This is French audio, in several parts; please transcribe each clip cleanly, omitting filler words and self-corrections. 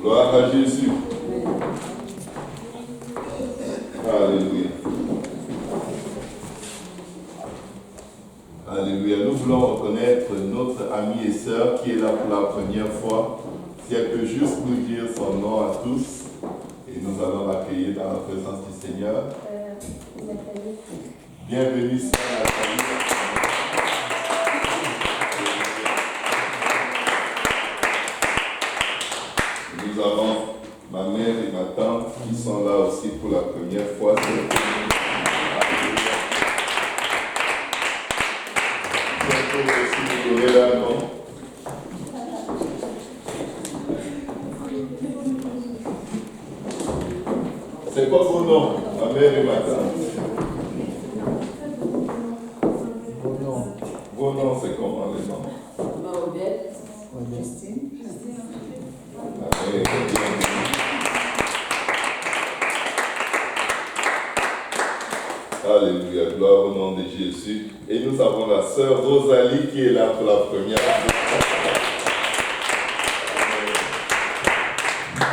Gloire à Jésus. Alléluia. Alléluia. Nous voulons reconnaître notre amie et sœur qui est là pour la première fois. Si elle peut juste nous dire son nom à tous, et nous allons l'accueillir dans la présence du Seigneur. Bienvenue, sœur Nathalie. Nous avons ma mère et ma tante qui sont là aussi pour la première fois. Bientôt aussi nous donner leur nom. C'est quoi vos noms, ma mère et ma tante? Vos noms, c'est comment les noms? Odette, Christine. Alléluia, gloire au nom de Jésus. Et nous avons la sœur Rosalie qui est là pour la première fois.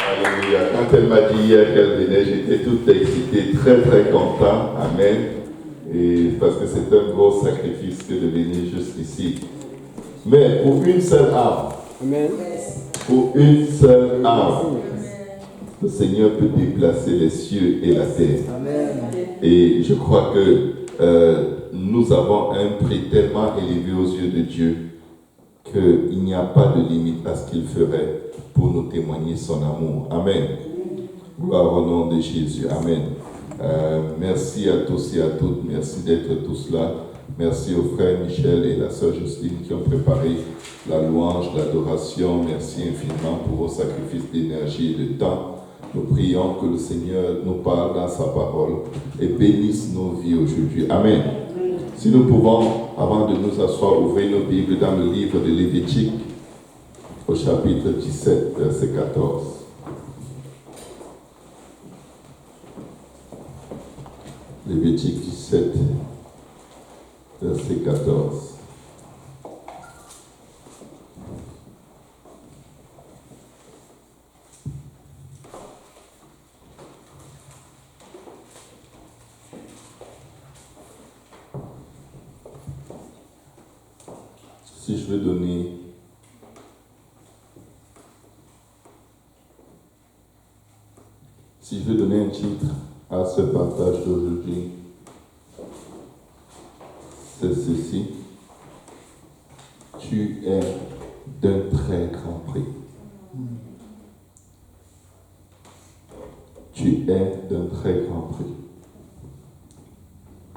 Alléluia. Quand elle m'a dit hier qu'elle venait, j'étais tout excité, très très content. Amen. Et parce que c'est un gros sacrifice que de venir jusqu'ici. Mais pour une seule âme. Amen. Pour une seule âme. Le Seigneur peut déplacer les cieux et la terre. Amen. Et je crois que nous avons un prix tellement élevé aux yeux de Dieu qu'il n'y a pas de limite à ce qu'il ferait pour nous témoigner son amour. Amen. Gloire au nom de Jésus. Amen. Merci à tous et à toutes. Merci d'être tous là. Merci aux frères Michel et la sœur Justine qui ont préparé la louange, l'adoration. Merci infiniment pour vos sacrifices d'énergie et de temps. Nous prions que le Seigneur nous parle dans sa parole et bénisse nos vies aujourd'hui. Amen. Si nous pouvons, avant de nous asseoir, ouvrir nos Bibles dans le livre de Lévitique, au chapitre 17, verset 14. Lévitique 17, verset 14. Si je veux donner un titre à ce partage d'aujourd'hui, c'est ceci: tu es d'un très grand prix. Tu es d'un très grand prix.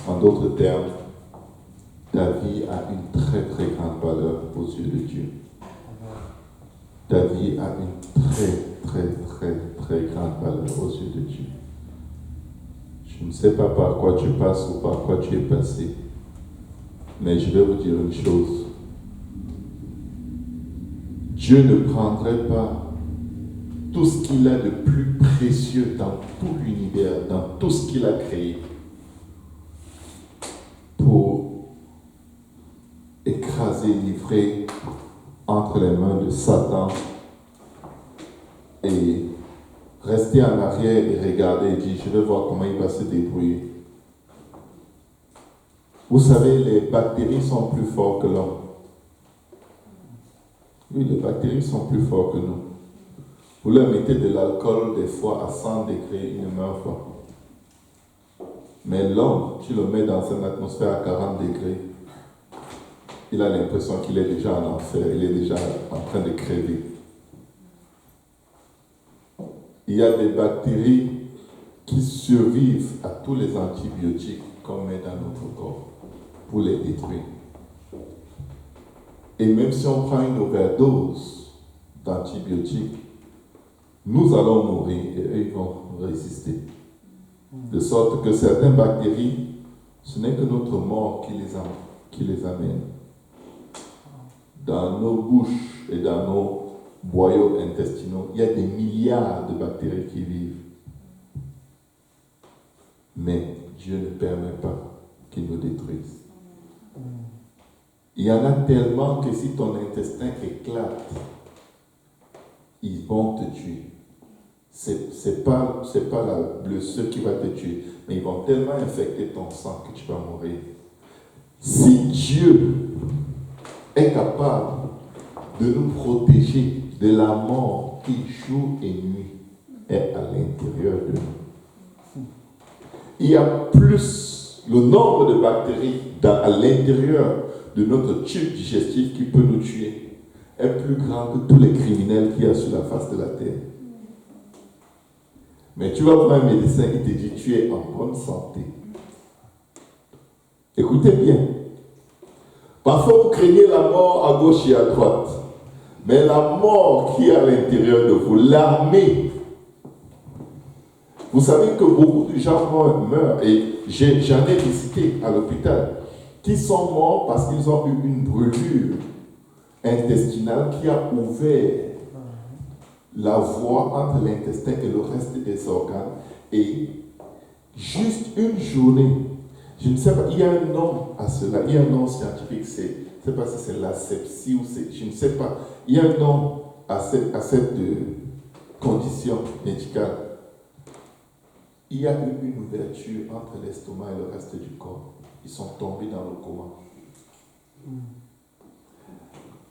En d'autres termes, ta vie a une très très grande valeur aux yeux de Dieu. Ta vie a une très très très très grande valeur aux yeux de Dieu. Je ne sais pas par quoi tu passes ou par quoi tu es passé, mais je vais vous dire une chose. Dieu ne prendrait pas tout ce qu'il a de plus précieux dans tout l'univers, dans tout ce qu'il a créé, pour écraser, livré entre les mains de Satan et rester en arrière et regarder et dire, je vais voir comment il va se débrouiller. Vous savez, les bactéries sont plus fortes que l'homme. Oui, les bactéries sont plus fortes que nous. Vous leur mettez de l'alcool des fois à 100 degrés, ils ne meurent pas. Mais l'homme, tu le mets dans une atmosphère à 40 degrés, il a l'impression qu'il est déjà en enfer, il est déjà en train de crever. Il y a des bactéries qui survivent à tous les antibiotiques qu'on met dans notre corps pour les détruire. Et même si on prend une overdose d'antibiotiques, nous allons mourir et eux ils vont résister. De sorte que certaines bactéries, ce n'est que notre mort qui les amène. Dans nos bouches et dans nos boyaux intestinaux, il y a des milliards de bactéries qui vivent. Mais Dieu ne permet pas qu'ils nous détruisent. Il y en a tellement que si ton intestin éclate, ils vont te tuer. c'est pas la blessure qui va te tuer, mais ils vont tellement infecter ton sang que tu vas mourir. Si Dieu est capable de nous protéger de la mort qui jour et nuit est à l'intérieur de nous, il y a plus, le nombre de bactéries à l'intérieur de notre tube digestif qui peut nous tuer est plus grand que tous les criminels qu'il y a sur la face de la terre. Mais tu vas voir un médecin qui te dit tu es en bonne santé. Écoutez bien. Parfois vous craignez la mort à gauche et à droite. Mais la mort qui est à l'intérieur de vous, l'armée. Vous savez que beaucoup de gens meurent, et j'en ai visité à l'hôpital, qui sont morts parce qu'ils ont eu une brûlure intestinale qui a ouvert la voie entre l'intestin et le reste des organes. Et juste une journée, je ne sais pas, il y a un nom à cela, il y a un nom scientifique, je ne sais pas si c'est l'asepsie ou c'est, je ne sais pas, il y a un nom à cette condition médicale. Il y a eu une ouverture entre l'estomac et le reste du corps. Ils sont tombés dans le coma.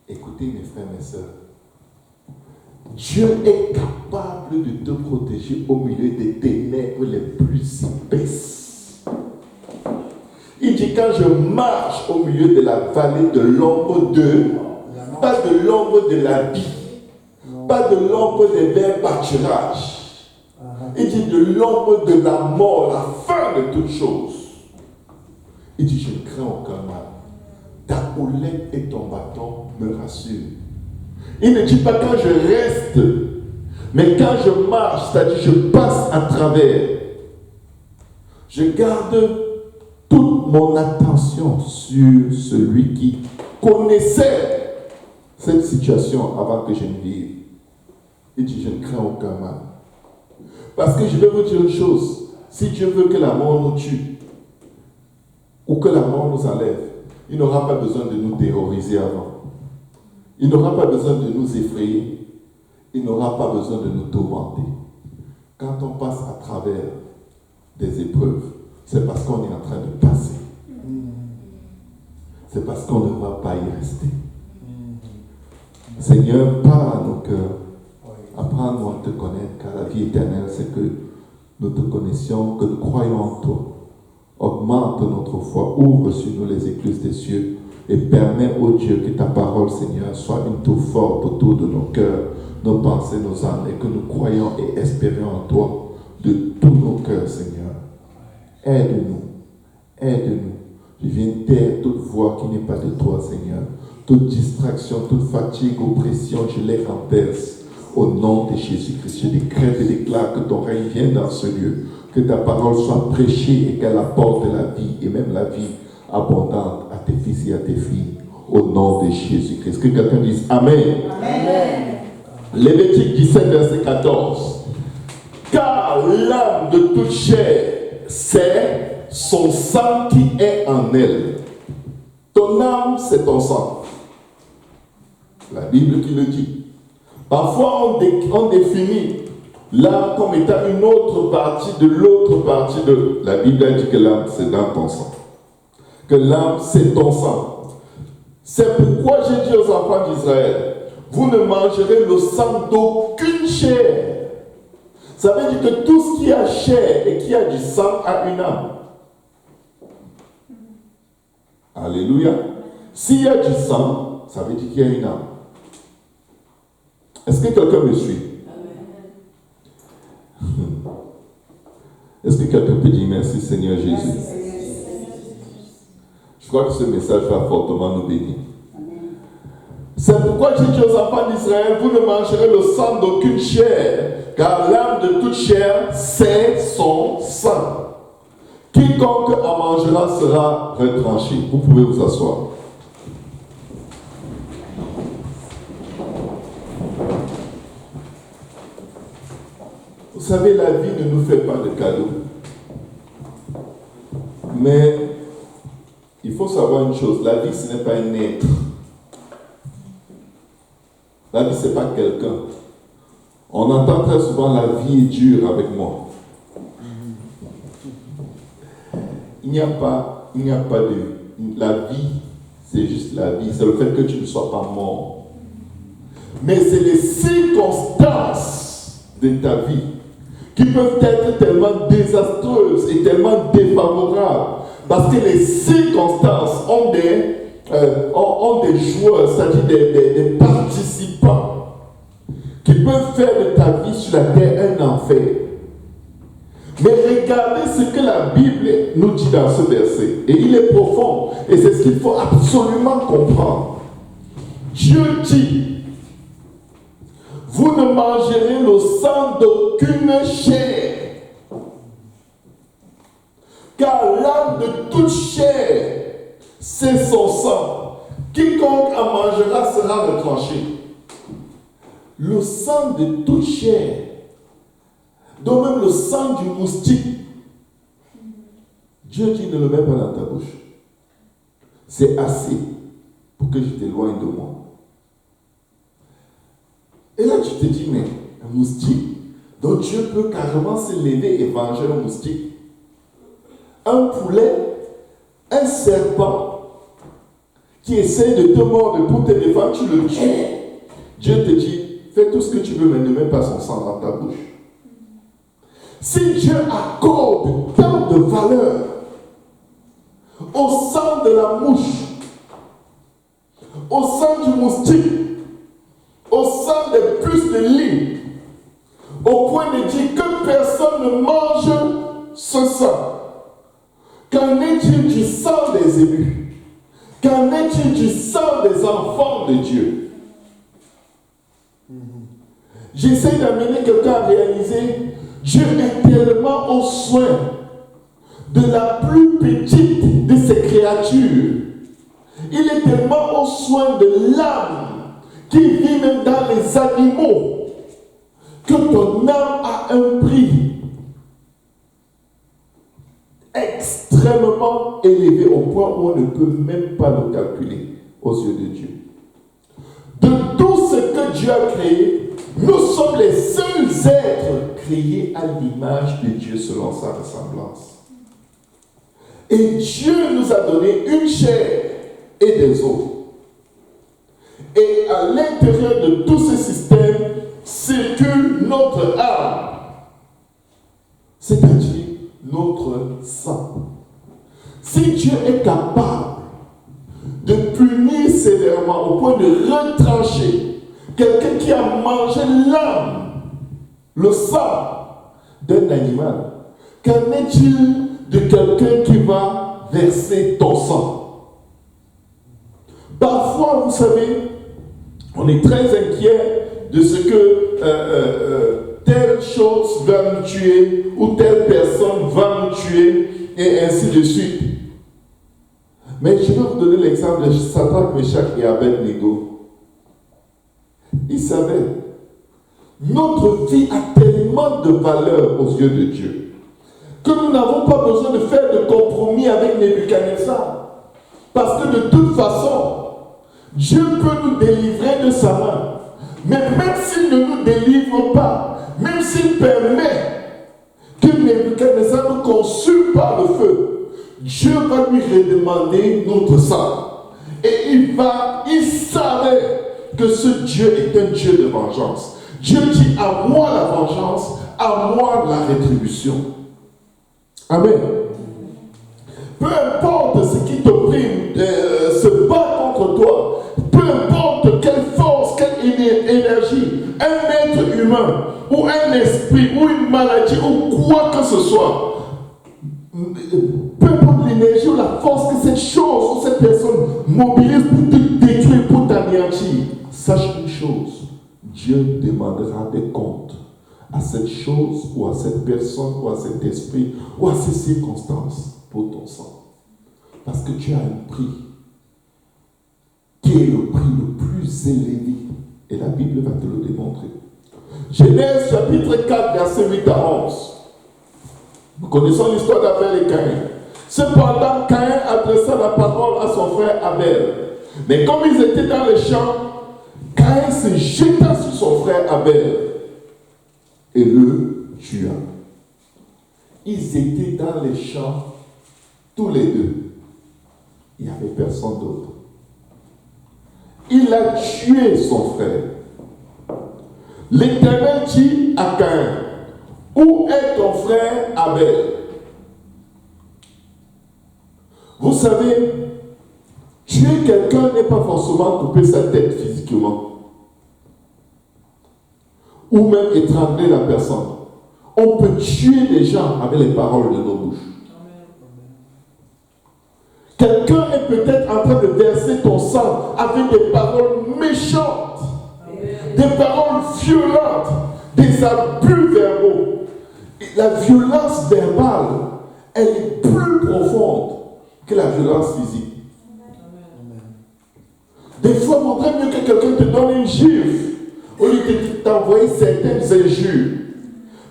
Écoutez mes frères, mes sœurs, Dieu est capable de te protéger au milieu des ténèbres les plus épaisses. Il dit quand je marche au milieu de la vallée de l'ombre de, pas de l'ombre de la vie, pas de l'ombre des verts pâturages. Il dit de l'ombre de la mort, la fin de toutes choses. Il dit je ne crains aucun mal. Ta houlette et ton bâton me rassurent. Il ne dit pas quand je reste, mais quand je marche, c'est-à-dire je passe à travers. Je garde toute mon attention sur celui qui connaissait cette situation avant que je ne vive. Il dit je ne crains aucun mal. Parce que je vais vous dire une chose, si Dieu veut que la mort nous tue, ou que la mort nous enlève, il n'aura pas besoin de nous terroriser avant. Il n'aura pas besoin de nous effrayer. Il n'aura pas besoin de nous tourmenter. Quand on passe à travers des épreuves, c'est parce qu'on est en train de passer. C'est parce qu'on ne va pas y rester. Seigneur, parle à nos cœurs. Apprends-nous à te connaître, car la vie éternelle, c'est que nous te connaissions, que nous croyons en toi. Augmente notre foi, ouvre sur nous les écluses des cieux et permets, ô Dieu, que ta parole, Seigneur, soit une tour forte autour de nos cœurs, nos pensées, nos âmes, et que nous croyons et espérons en toi de tous nos cœurs, Seigneur. Aide-nous, aide-nous. Je viens taire toute voix qui n'est pas de toi, Seigneur. Toute distraction, toute fatigue, oppression, je les renverse. Au nom de Jésus-Christ, je décrète et déclare que ton règne vienne dans ce lieu, que ta parole soit prêchée et qu'elle apporte la vie, et même la vie abondante à tes fils et à tes filles, au nom de Jésus-Christ. Que quelqu'un dise Amen. Amen. Lévitique 17, verset 14. Car l'âme de toute chair, c'est son sang qui est en elle. Ton âme, c'est ton sang. La Bible qui le dit. Parfois, on définit l'âme comme étant une autre partie de l'autre partie de... La Bible dit que l'âme, c'est dans ton sang. Que l'âme, c'est ton sang. C'est pourquoi j'ai dit aux enfants d'Israël, vous ne mangerez le sang d'aucune chair. Ça veut dire que tout ce qui a chair et qui a du sang a une âme. Alléluia. S'il y a du sang, ça veut dire qu'il y a une âme. Est-ce que quelqu'un me suit? Est-ce que quelqu'un peut dire merci Seigneur Jésus? Je crois que ce message va fortement nous bénir. C'est pourquoi j'ai dit aux enfants d'Israël, vous ne mangerez le sang d'aucune chair, car l'âme de toute chair, c'est son sang. Quiconque en mangera sera retranché. Vous pouvez vous asseoir. Vous savez, la vie ne nous fait pas de cadeaux. Mais il faut savoir une chose, la vie ce n'est pas un être. La vie ce n'est pas quelqu'un. On entend très souvent la vie est dure avec moi. Il n'y a pas de... La vie, c'est juste la vie. C'est le fait que tu ne sois pas mort. Mais c'est les circonstances de ta vie qui peuvent être tellement désastreuses et tellement défavorables. Parce que les circonstances ont des joueurs, c'est-à-dire des participants qui peuvent faire de ta vie sur la terre un enfer. Mais regardez ce que la Bible nous dit dans ce verset. Et il est profond. Et c'est ce qu'il faut absolument comprendre. Dieu dit, vous ne mangerez le sang d'aucune chair. Car l'âme de toute chair, c'est son sang. Quiconque en mangera sera retranché. Le sang de toute chair, donc même le sang du moustique, Dieu dit ne le mets pas dans ta bouche. C'est assez pour que je t'éloigne de moi. Et là tu te dis, mais un moustique, donc Dieu peut carrément se lever et venger un moustique. Un poulet, un serpent qui essaie de te mordre pour te défendre, tu le tues. Dieu te dit, fais tout ce que tu veux, mais ne mets pas son sang dans ta bouche. Si Dieu accorde tant de valeur au sang de la mouche, au sang du moustique, au sang des puces de lit, au point de dire que personne ne mange ce sang, qu'en est-il du sang des élus? Qu'en est-il du sang des enfants de Dieu? J'essaie d'amener quelqu'un à réaliser, Dieu est tellement au soin de la plus petite de ses créatures. Il est tellement au soin de l'âme qui vit même dans les animaux que ton âme a un prix extrêmement élevé au point où on ne peut même pas le calculer aux yeux de Dieu. De tout ce que Dieu a créé, nous sommes les seuls êtres créés à l'image de Dieu selon sa ressemblance. Et Dieu nous a donné une chair et des os. Et à l'intérieur de tout ce système circule notre âme, c'est-à-dire notre sang. Si Dieu est capable de punir sévèrement au point de retrancher quelqu'un qui a mangé l'âme, le sang d'un animal, qu'en est-il de quelqu'un qui va verser ton sang? Parfois, vous savez, on est très inquiet de ce que telle chose va nous tuer ou telle personne va nous tuer et ainsi de suite. Mais je vais vous donner l'exemple de Shadrach, Meshach et Abednego. Ils savaient, notre vie a tellement de valeur aux yeux de Dieu que nous n'avons pas besoin de faire de compromis avec Nebuchadnezzar. Parce que de toute façon, Dieu peut nous délivrer de sa main. Mais même s'il ne nous délivre pas, même s'il permet que Nebuchadnezzar nous consume par le feu, Dieu va lui redemander notre sang. Et il savait que ce Dieu est un Dieu de vengeance. Dieu dit, à moi la vengeance, à moi la rétribution. Amen. Peu importe ce qui t'opprime, se bat contre toi, peu importe quelle force, quelle énergie, un être humain, ou un esprit, ou une maladie, ou quoi que ce soit, peu importe l'énergie ou la force que cette chose ou cette personne mobilise pour te détruire, pour t'anéantir, sache une chose, Dieu demandera des comptes à cette chose ou à cette personne ou à cet esprit ou à ces circonstances pour ton sang. Parce que tu as un prix qui est le prix le plus élevé. Et la Bible va te le démontrer. Genèse chapitre 4, verset 8 à 11. Nous connaissons l'histoire d'Abel et Caïn. Cependant, Caïn adressa la parole à son frère Abel. Mais comme ils étaient dans les champs, Caïn se jeta sur son frère Abel et le tua. Ils étaient dans les champs, tous les deux. Il n'y avait personne d'autre. Il a tué son frère. L'Éternel dit à Caïn, où est ton frère Abel? Vous savez, tuer quelqu'un n'est pas forcément couper sa tête physiquement. Ou même étrangler la personne. On peut tuer des gens avec les paroles de nos bouches. Quelqu'un est peut-être en train de verser ton sang avec des paroles méchantes, des paroles violentes, des abus verbaux. Et la violence verbale, elle est plus profonde que la violence physique. Des fois, il vaudrait mieux que quelqu'un te donne une gifle au lieu de t'envoyer certaines injures.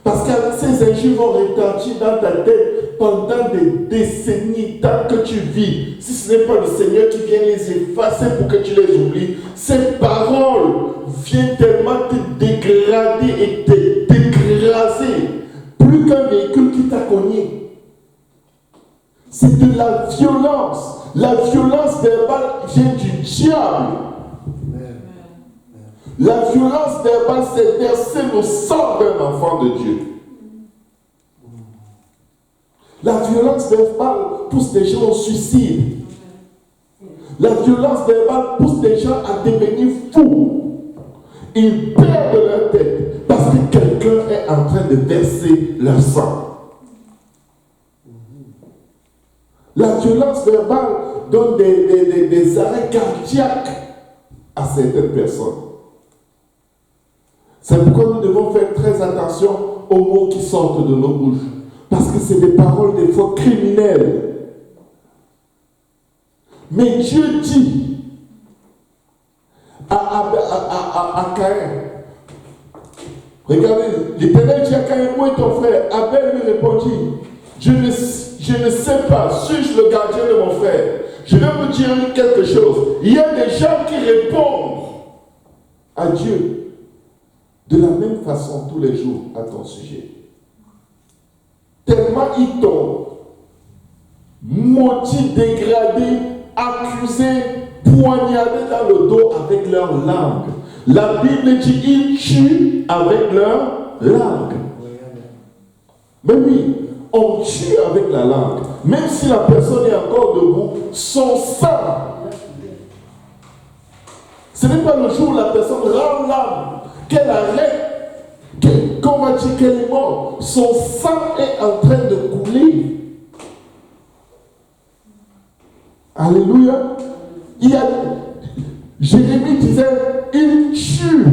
Parce que ces injures vont retentir dans ta tête pendant des décennies, tant que tu vis. Si ce n'est pas le Seigneur qui vient les effacer pour que tu les oublies, ces paroles viennent tellement te dégrader et te dégraser. Plus qu'un véhicule qui t'a cogné. C'est de la violence. La violence verbale vient du diable. La violence verbale, c'est verser le sang d'un enfant de Dieu. La violence verbale pousse des gens au suicide. La violence verbale pousse des gens à devenir fous. Ils perdent leur tête parce que quelqu'un est en train de verser leur sang. La violence verbale donne des arrêts cardiaques à certaines personnes. C'est pourquoi nous devons faire très attention aux mots qui sortent de nos bouches. Parce que c'est des paroles des fois criminelles. Mais Dieu dit à Caïn, regardez, l'Éternel dit à Caïn, où est ton frère? Abel lui répondit, je ne sais pas, suis-je le gardien de mon frère? Je vais vous dire quelque chose. Il y a des gens qui répondent à Dieu de la même façon tous les jours à ton sujet. Tellement ils t'ont maudit, dégradé, accusé, poignardé dans le dos avec leur langue. La Bible dit ils tuent avec leur langue. Mais oui, on tue avec la langue. Même si la personne est encore debout, son sang. Ce n'est pas le jour où la personne rend l'âme, qu'elle arrête, qu'on va dire qu'elle est morte. Son sang est en train de couler. Alléluia. Jérémie disait, ils tuent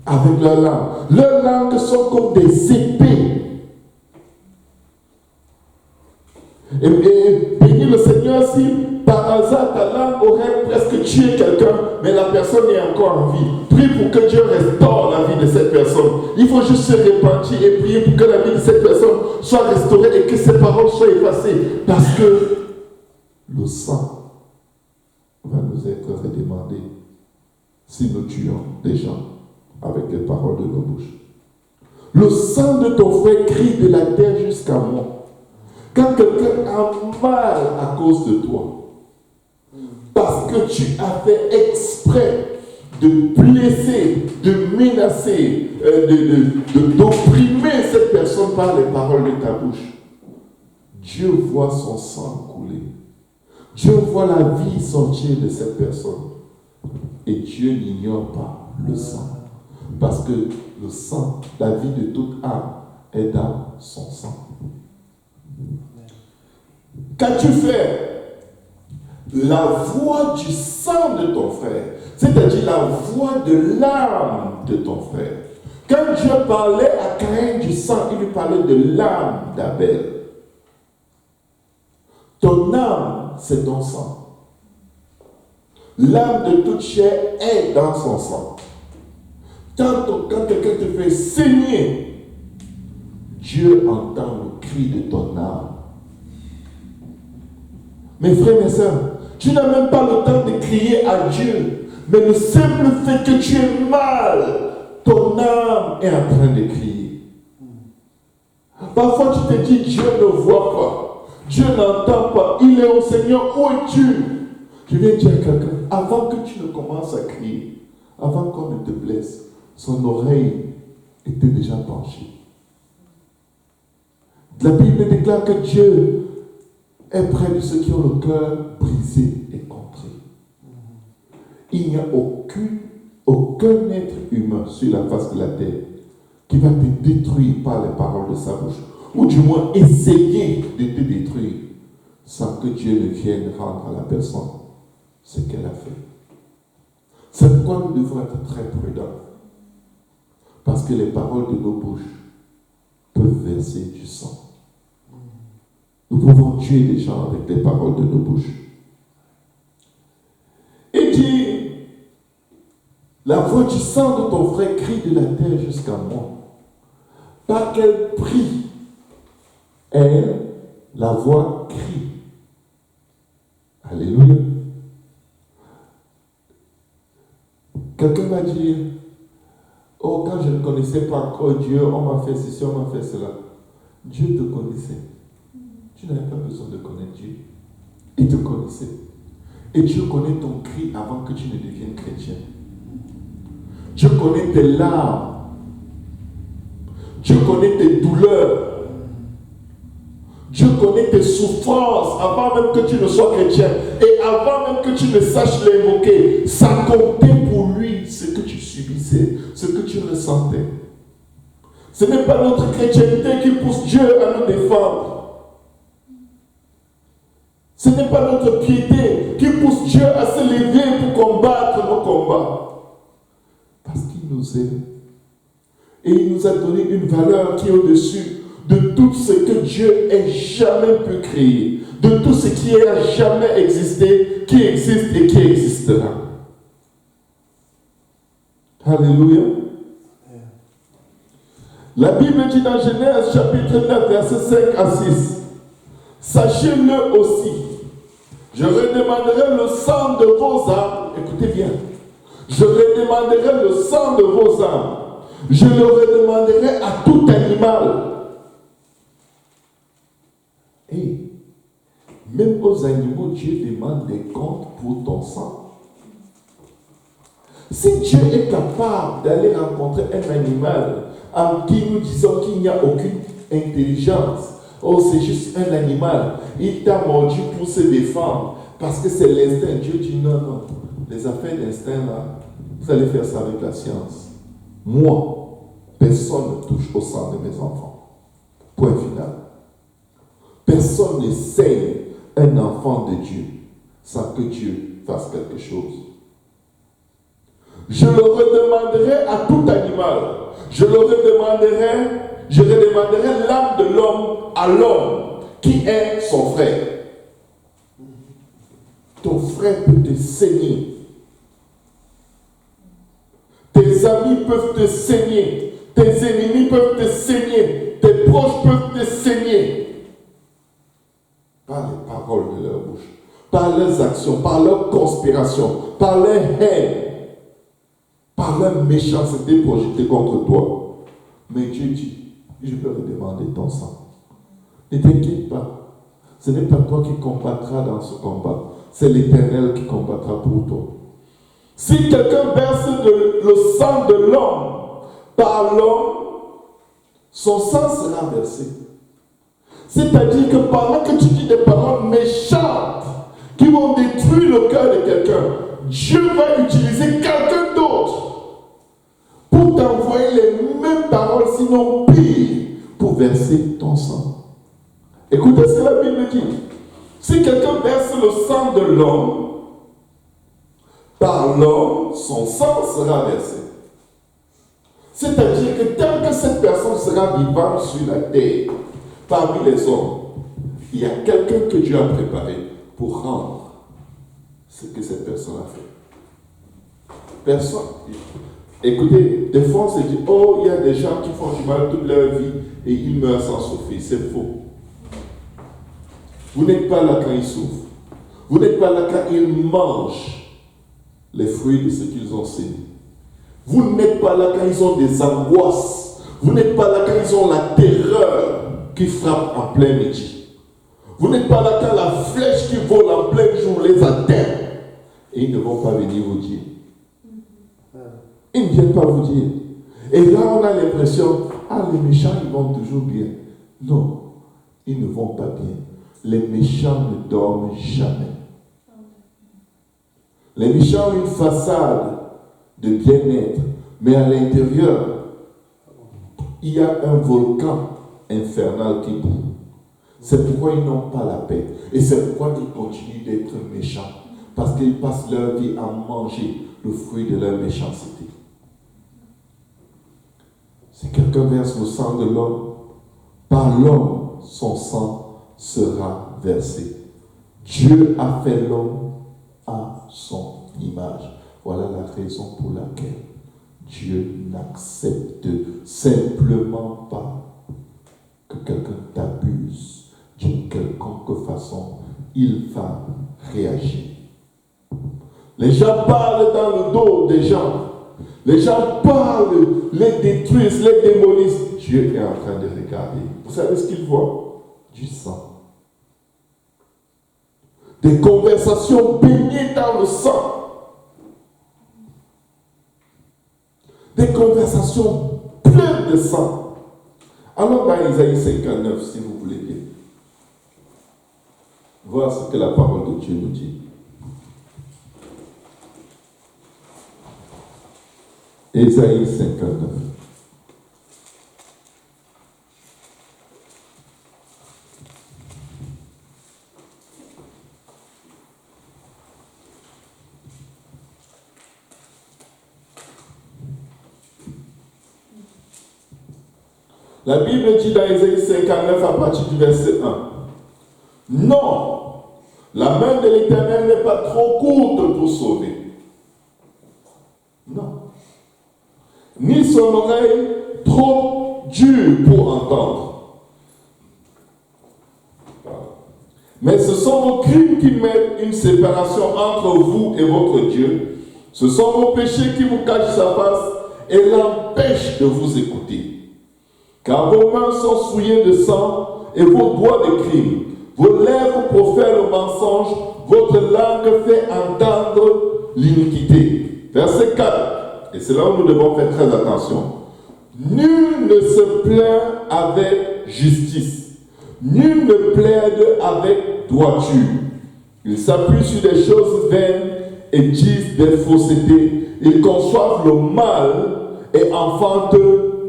avec leur langue. Leurs langues sont comme des épées. Et bénis le Seigneur si par hasard ta langue aurait presque tué quelqu'un, mais la personne est encore en vie. Prie pour que Dieu restaure la vie de cette personne. Il faut juste se repentir et prier pour que la vie de cette personne soit restaurée et que ses paroles soient effacées. Parce que le sang va nous être redemandé si nous tuons des gens avec les paroles de nos bouches. Le sang de ton frère crie de la terre jusqu'à moi. Quand quelqu'un a mal à cause de toi, parce que tu as fait exprès de blesser, de menacer, d'opprimer cette personne par les paroles de ta bouche, Dieu voit son sang couler. Dieu voit la vie sortir de cette personne. Et Dieu n'ignore pas le sang. Parce que le sang, la vie de toute âme, est dans son sang. Qu'as-tu fait? La voix du sang de ton frère, c'est-à-dire la voix de l'âme de ton frère. Quand Dieu parlait à Caïn du sang, il lui parlait de l'âme d'Abel. Ton âme, c'est ton sang. L'âme de toute chair est dans son sang. Quand quelqu'un te fait saigner, Dieu entend le cri de ton âme. Mes frères, mes sœurs, tu n'as même pas le temps de crier à Dieu. Mais le simple fait que tu es mal, ton âme est en train de crier. Parfois tu te dis, Dieu ne voit pas, Dieu n'entend pas, il est au Seigneur, où es-tu? Je viens dire à quelqu'un, avant que tu ne commences à crier, avant qu'on ne te blesse, son oreille était déjà penchée. La Bible déclare que Dieu est près de ceux qui ont le cœur brisé et contré. Il n'y a aucun être humain sur la face de la terre qui va te détruire par les paroles de sa bouche, ou du moins essayer de te détruire sans que Dieu ne vienne rendre à la personne ce qu'elle a fait. C'est pourquoi nous devons être très prudents, parce que les paroles de nos bouches peuvent verser du sang. Nous pouvons tuer les gens avec les paroles de nos bouches. Il dit, la voix du sang de ton frère crie de la terre jusqu'à moi. Pas qu'elle prie, elle, la voix crie. Alléluia. Quelqu'un va dire, oh, quand je ne connaissais pas encore Dieu, on m'a fait ceci, on m'a fait cela. Dieu te connaissait. Tu n'avais pas besoin de connaître Dieu. Il te connaissait. Et Dieu connaît ton cri avant que tu ne deviennes chrétien. Dieu connaît tes larmes. Dieu connaît tes douleurs. Dieu connaît tes souffrances avant même que tu ne sois chrétien. Et avant même que tu ne saches l'invoquer. Ça comptait pour lui ce que tu subissais, ce que tu ressentais. Ce n'est pas notre chrétienté qui pousse Dieu à nous défendre. Ce n'est pas notre piété qui pousse Dieu à se lever pour combattre nos combats. Parce qu'il nous aime. Et il nous a donné une valeur qui est au-dessus de tout ce que Dieu ait jamais pu créer. De tout ce qui a jamais existé, qui existe et qui existera. Alléluia. La Bible dit dans Genèse chapitre 9, versets 5 à 6. Sachez-le aussi. Je redemanderai le sang de vos âmes. Écoutez bien. Je redemanderai le sang de vos âmes. Je le redemanderai à tout animal. Et même aux animaux, Dieu demande des comptes pour ton sang. Si Dieu est capable d'aller rencontrer un animal en qui nous disons qu'il n'y a aucune intelligence, oh, c'est juste un animal, il t'a mordu pour se défendre, parce que c'est l'instinct. Dieu dit non, non, les affaires d'instinct là, vous allez faire ça avec la science. Moi, personne ne touche au sang de mes enfants. Point final. Personne ne saigne un enfant de Dieu sans que Dieu fasse quelque chose. Je le redemanderai à tout animal. Je redemanderai l'âme de l'homme à l'homme qui est son frère. Ton frère peut te saigner. Tes amis peuvent te saigner. Tes ennemis peuvent te saigner. Tes proches peuvent te saigner. Par les paroles de leur bouche, par leurs actions, par leurs conspirations, par leur haine, par leur méchanceté projetée contre toi. Mais Dieu dit, je peux redemander ton sang. Ne t'inquiète pas. Ce n'est pas toi qui combattras dans ce combat. C'est l'Éternel qui combattra pour toi. Si quelqu'un verse le sang de l'homme par l'homme, son sang sera versé. C'est-à-dire que pendant que tu dis des paroles méchantes qui vont détruire le cœur de quelqu'un, Dieu va utiliser quelqu'un d'autre pour t'envoyer les mêmes paroles, sinon pire, pour verser ton sang. Écoutez ce que la Bible dit. Si quelqu'un verse le sang de l'homme, par l'homme, son sang sera versé. C'est-à-dire que tant que cette personne sera vivante sur la terre, parmi les hommes, il y a quelqu'un que Dieu a préparé pour rendre ce que cette personne a fait. Personne. Écoutez, des fois on se dit, oh, il y a des gens qui font du mal toute leur vie et ils meurent sans souffrir. C'est faux. Vous n'êtes pas là quand ils souffrent. Vous n'êtes pas là quand ils mangent les fruits de ce qu'ils ont sémé. Vous n'êtes pas là quand ils ont des angoisses. Vous n'êtes pas là quand ils ont la terreur. qui frappe en plein midi. Vous n'êtes pas là quand la flèche qui vole en plein jour les atteint. Et ils ne vont pas venir vous dire. Ils ne viennent pas vous dire. Et là, on a l'impression, les méchants, ils vont toujours bien. Non, ils ne vont pas bien. Les méchants ne dorment jamais. Les méchants ont une façade de bien-être, mais à l'intérieur, il y a un volcan infernal qui bout. C'est pourquoi ils n'ont pas la paix. Et c'est pourquoi ils continuent d'être méchants. Parce qu'ils passent leur vie à manger le fruit de leur méchanceté. Si quelqu'un verse le sang de l'homme, par l'homme, son sang sera versé. Dieu a fait l'homme à son image. Voilà la raison pour laquelle Dieu n'accepte simplement pas que quelqu'un t'abuse d'une quelconque façon. Il va réagir. Les gens parlent dans le dos des gens. Les gens parlent, les détruisent, les démolissent. Dieu est en train de regarder. Vous savez ce qu'il voit? Du sang. Des conversations baignées dans le sang. Des conversations pleines de sang. Alors dans Isaïe 59, si vous voulez bien, voir ce que la parole de Dieu nous dit. Isaïe 59. La Bible dit dans Isaïe 59 à partir du verset 1. Non, la main de l'Éternel n'est pas trop courte pour sauver. Non. Ni son oreille trop dure pour entendre. Mais ce sont vos crimes qui mettent une séparation entre vous et votre Dieu. Ce sont vos péchés qui vous cachent sa face et l'empêchent de vous écouter. Car vos mains sont souillées de sang et vos doigts de crime. Vos lèvres profèrent le mensonge, votre langue fait entendre l'iniquité. Verset 4. Et c'est là où nous devons faire très attention. Nul ne se plaint avec justice. Nul ne plaide avec droiture. Ils s'appuient sur des choses vaines et disent des faussetés. Ils conçoivent le mal et enfantent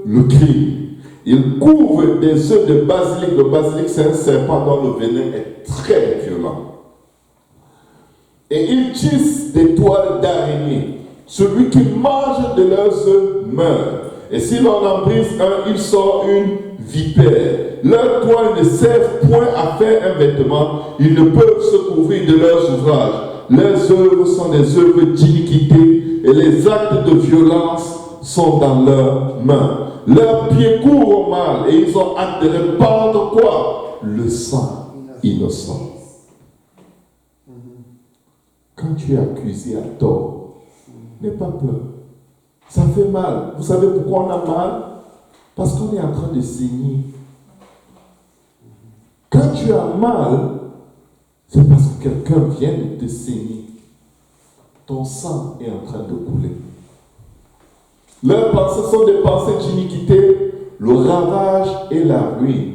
le crime. Ils couvrent des œufs de basilic. Le basilic, c'est un serpent dont le venin est très violent. Et ils tissent des toiles d'araignée. Celui qui mange de leurs œufs meurt. Et si l'on en brise un, il sort une vipère. Leurs toiles ne servent point à faire un vêtement. Ils ne peuvent se couvrir de leurs ouvrages. Leurs œuvres sont des œuvres d'iniquité et les actes de violence sont dans leurs mains. Leurs pieds courent au mal et ils ont hâte de répandre quoi? Le sang innocent. Quand tu es accusé à tort, n'aie pas peur. Ça fait mal. Vous savez pourquoi on a mal? Parce qu'on est en train de saigner. Quand tu as mal, c'est parce que quelqu'un vient de te saigner. Ton sang est en train de couler. Leurs pensées sont des pensées d'iniquité. Le ravage et la ruine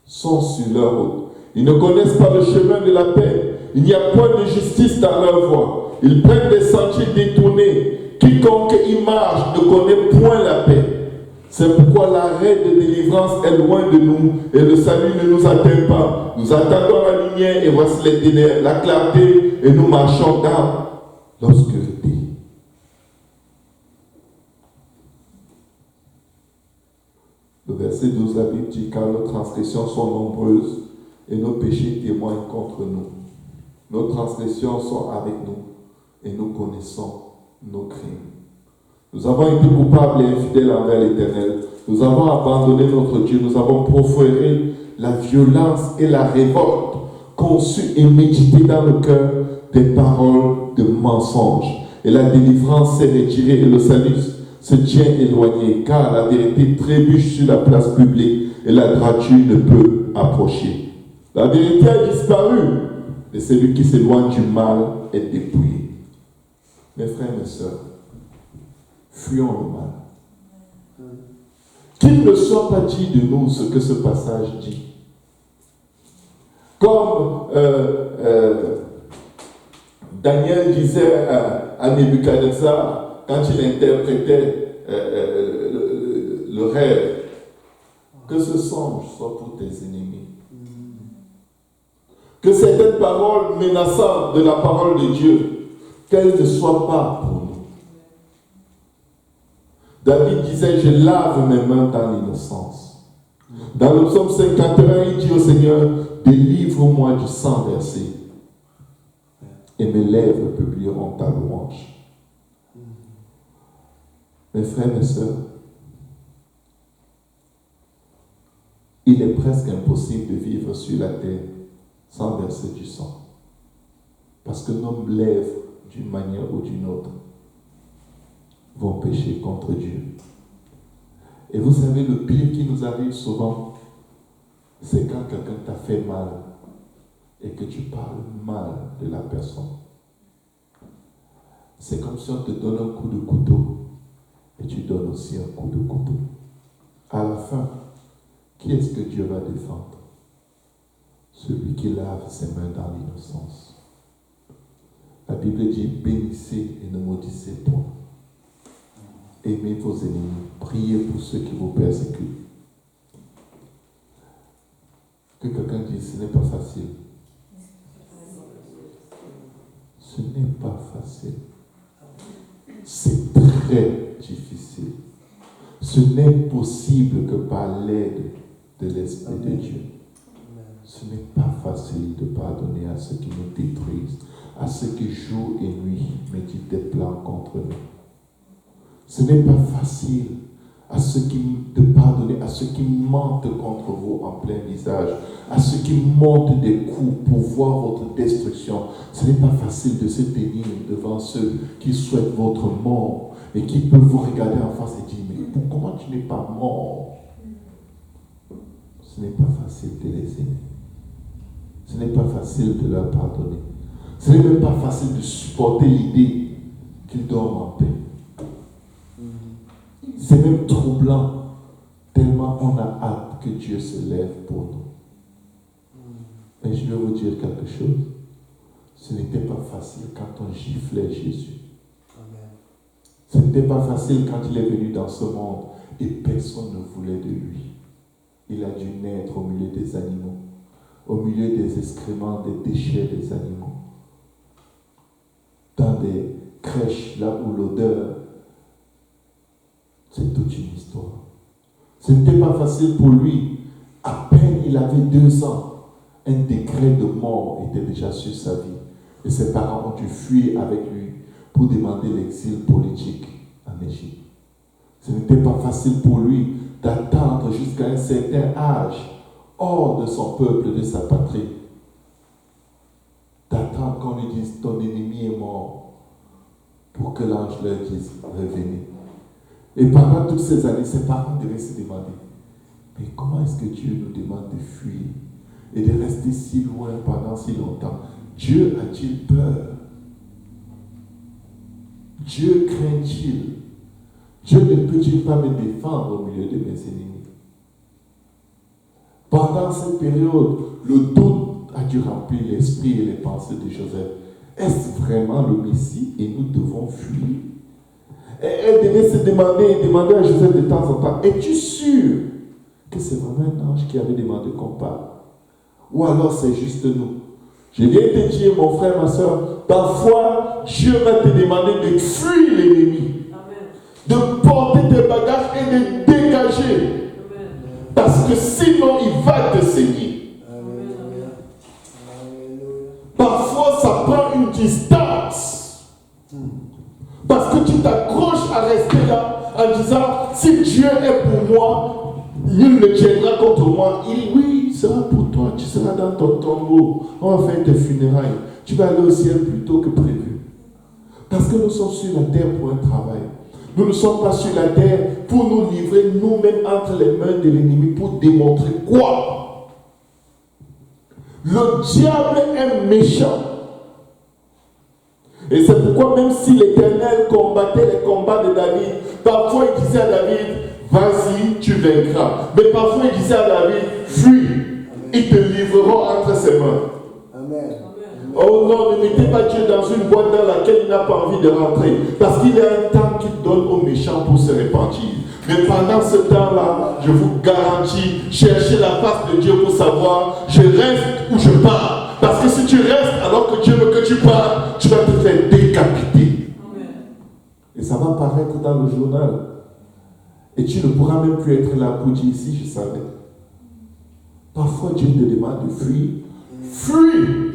sont sur leur route. Ils ne connaissent pas le chemin de la paix. Il n'y a point de justice dans leur voie. Ils prennent des sentiers détournés. Quiconque y marche ne connaît point la paix. C'est pourquoi l'arrêt de délivrance est loin de nous et le salut ne nous atteint pas. Nous attendons la lumière et voici les ténèbres, la clarté et nous marchons dans l'obscurité. Le verset 12, la Bible dit, car nos transgressions sont nombreuses et nos péchés témoignent contre nous. Nos transgressions sont avec nous et nous connaissons nos crimes. Nous avons été coupables et infidèles envers l'Éternel. Nous avons abandonné notre Dieu. Nous avons proféré la violence et la révolte, conçu et médité dans le cœur des paroles de mensonges. Et la délivrance s'est retirée et le salut se tient éloigné, car la vérité trébuche sur la place publique et la droiture ne peut approcher. La vérité a disparu, et celui qui s'éloigne du mal est dépouillé. Mes frères et mes sœurs, fuyons le mal. Qu'il ne soit pas dit de nous ce que ce passage dit. Comme Daniel disait à Nebuchadnezzar, quand il interprétait le rêve, que ce songe soit pour tes ennemis. Que certaines paroles menaçantes de la parole de Dieu, qu'elles ne soient pas pour nous. David disait, je lave mes mains dans l'innocence. Dans le psaume 51, il dit au Seigneur, délivre-moi du sang versé, et mes lèvres publieront ta louange. Mes frères, mes sœurs, il est presque impossible de vivre sur la terre sans verser du sang. Parce que nos lèvres, d'une manière ou d'une autre, vont pécher contre Dieu. Et vous savez, le pire qui nous arrive souvent, c'est quand quelqu'un t'a fait mal et que tu parles mal de la personne. C'est comme si on te donne un coup de couteau et tu donnes aussi un coup de couteau. À la fin, qui est-ce que Dieu va défendre? Celui qui lave ses mains dans l'innocence. La Bible dit, bénissez et ne maudissez point. Aimez vos ennemis, priez pour ceux qui vous persécutent. Que quelqu'un dise, ce n'est pas facile. Ce n'est pas facile. C'est très difficile. Ce n'est possible que par l'aide de l'Esprit de Dieu. Ce n'est pas facile de pardonner à ceux qui nous détruisent, à ceux qui jour et nuit méditent des plans contre nous. Ce n'est pas facile de pardonner à ceux qui mentent contre vous en plein visage, à ceux qui montent des coups pour voir votre destruction. Ce n'est pas facile de se tenir devant ceux qui souhaitent votre mort et qui peuvent vous regarder en face et dire, mais comment tu n'es pas mort? Ce n'est pas facile de les aimer. Ce n'est pas facile de leur pardonner. Ce n'est même pas facile de supporter l'idée qu'ils dorment en paix. C'est même troublant, tellement on a hâte que Dieu se lève pour nous. Mais je vais vous dire quelque chose. Ce n'était pas facile quand on giflait Jésus. Ce n'était pas facile quand il est venu dans ce monde et personne ne voulait de lui. Il a dû naître au milieu des animaux, au milieu des excréments, des déchets des animaux, dans des crèches là où l'odeur, c'est toute une histoire. Ce n'était pas facile pour lui. À peine il avait 2 ans, un décret de mort était déjà sur sa vie. Et ses parents ont dû fuir avec lui pour demander l'exil politique en Égypte. Ce n'était pas facile pour lui d'attendre jusqu'à un certain âge, hors de son peuple, de sa patrie. D'attendre qu'on lui dise, ton ennemi est mort, pour que l'ange leur dise, revenez. Et pendant toutes ces années, ses parents devaient se demander, mais comment est-ce que Dieu nous demande de fuir et de rester si loin pendant si longtemps? Dieu a-t-il peur? Dieu craint-il? Dieu ne peut-il pas me défendre au milieu de mes ennemis? Pendant cette période, le doute a dû remplir l'esprit et les pensées de Joseph. Est-ce vraiment le Messie et nous devons fuir? Et elle devait se demander à Joseph de temps en temps, es-tu sûr que c'est vraiment un ange qui avait demandé qu'on parle? Ou alors c'est juste nous? Je viens te dire, mon frère, ma soeur, parfois Dieu va te demander de fuir l'ennemi, de porter tes bagages et de dégager. Amen. Parce que sinon il va te saigner. Amen. Parfois ça prend une distance. Parce que tu t'accroches à rester là en disant, si Dieu est pour moi, nul ne tiendra contre moi. Oui, il sera pour toi, tu seras dans ton tombeau, on va faire tes funérailles, tu vas aller au ciel plus tôt que prévu. Parce que nous sommes sur la terre pour un travail. Nous ne sommes pas sur la terre pour nous livrer nous-mêmes entre les mains de l'ennemi pour démontrer quoi? Le diable est méchant. Et c'est pourquoi même si l'Éternel combattait les combats de David, parfois il disait à David, vas-y, tu vaincras. Mais parfois il disait à David, fuis, ils te livreront entre ses mains. Amen. Oh non, ne mettez pas Dieu dans une boîte dans laquelle il n'a pas envie de rentrer. Parce qu'il y a un temps qu'il donne aux méchants pour se repentir. Mais pendant ce temps-là, je vous garantis, cherchez la face de Dieu pour savoir, je reste ou je pars. Parce que si tu restes alors que Dieu veut que tu pars, tu vas te faire décapiter. Et ça va paraître dans le journal. Et tu ne pourras même plus être là pour dire, si je savais. Parfois Dieu te demande de fuir. Fuis!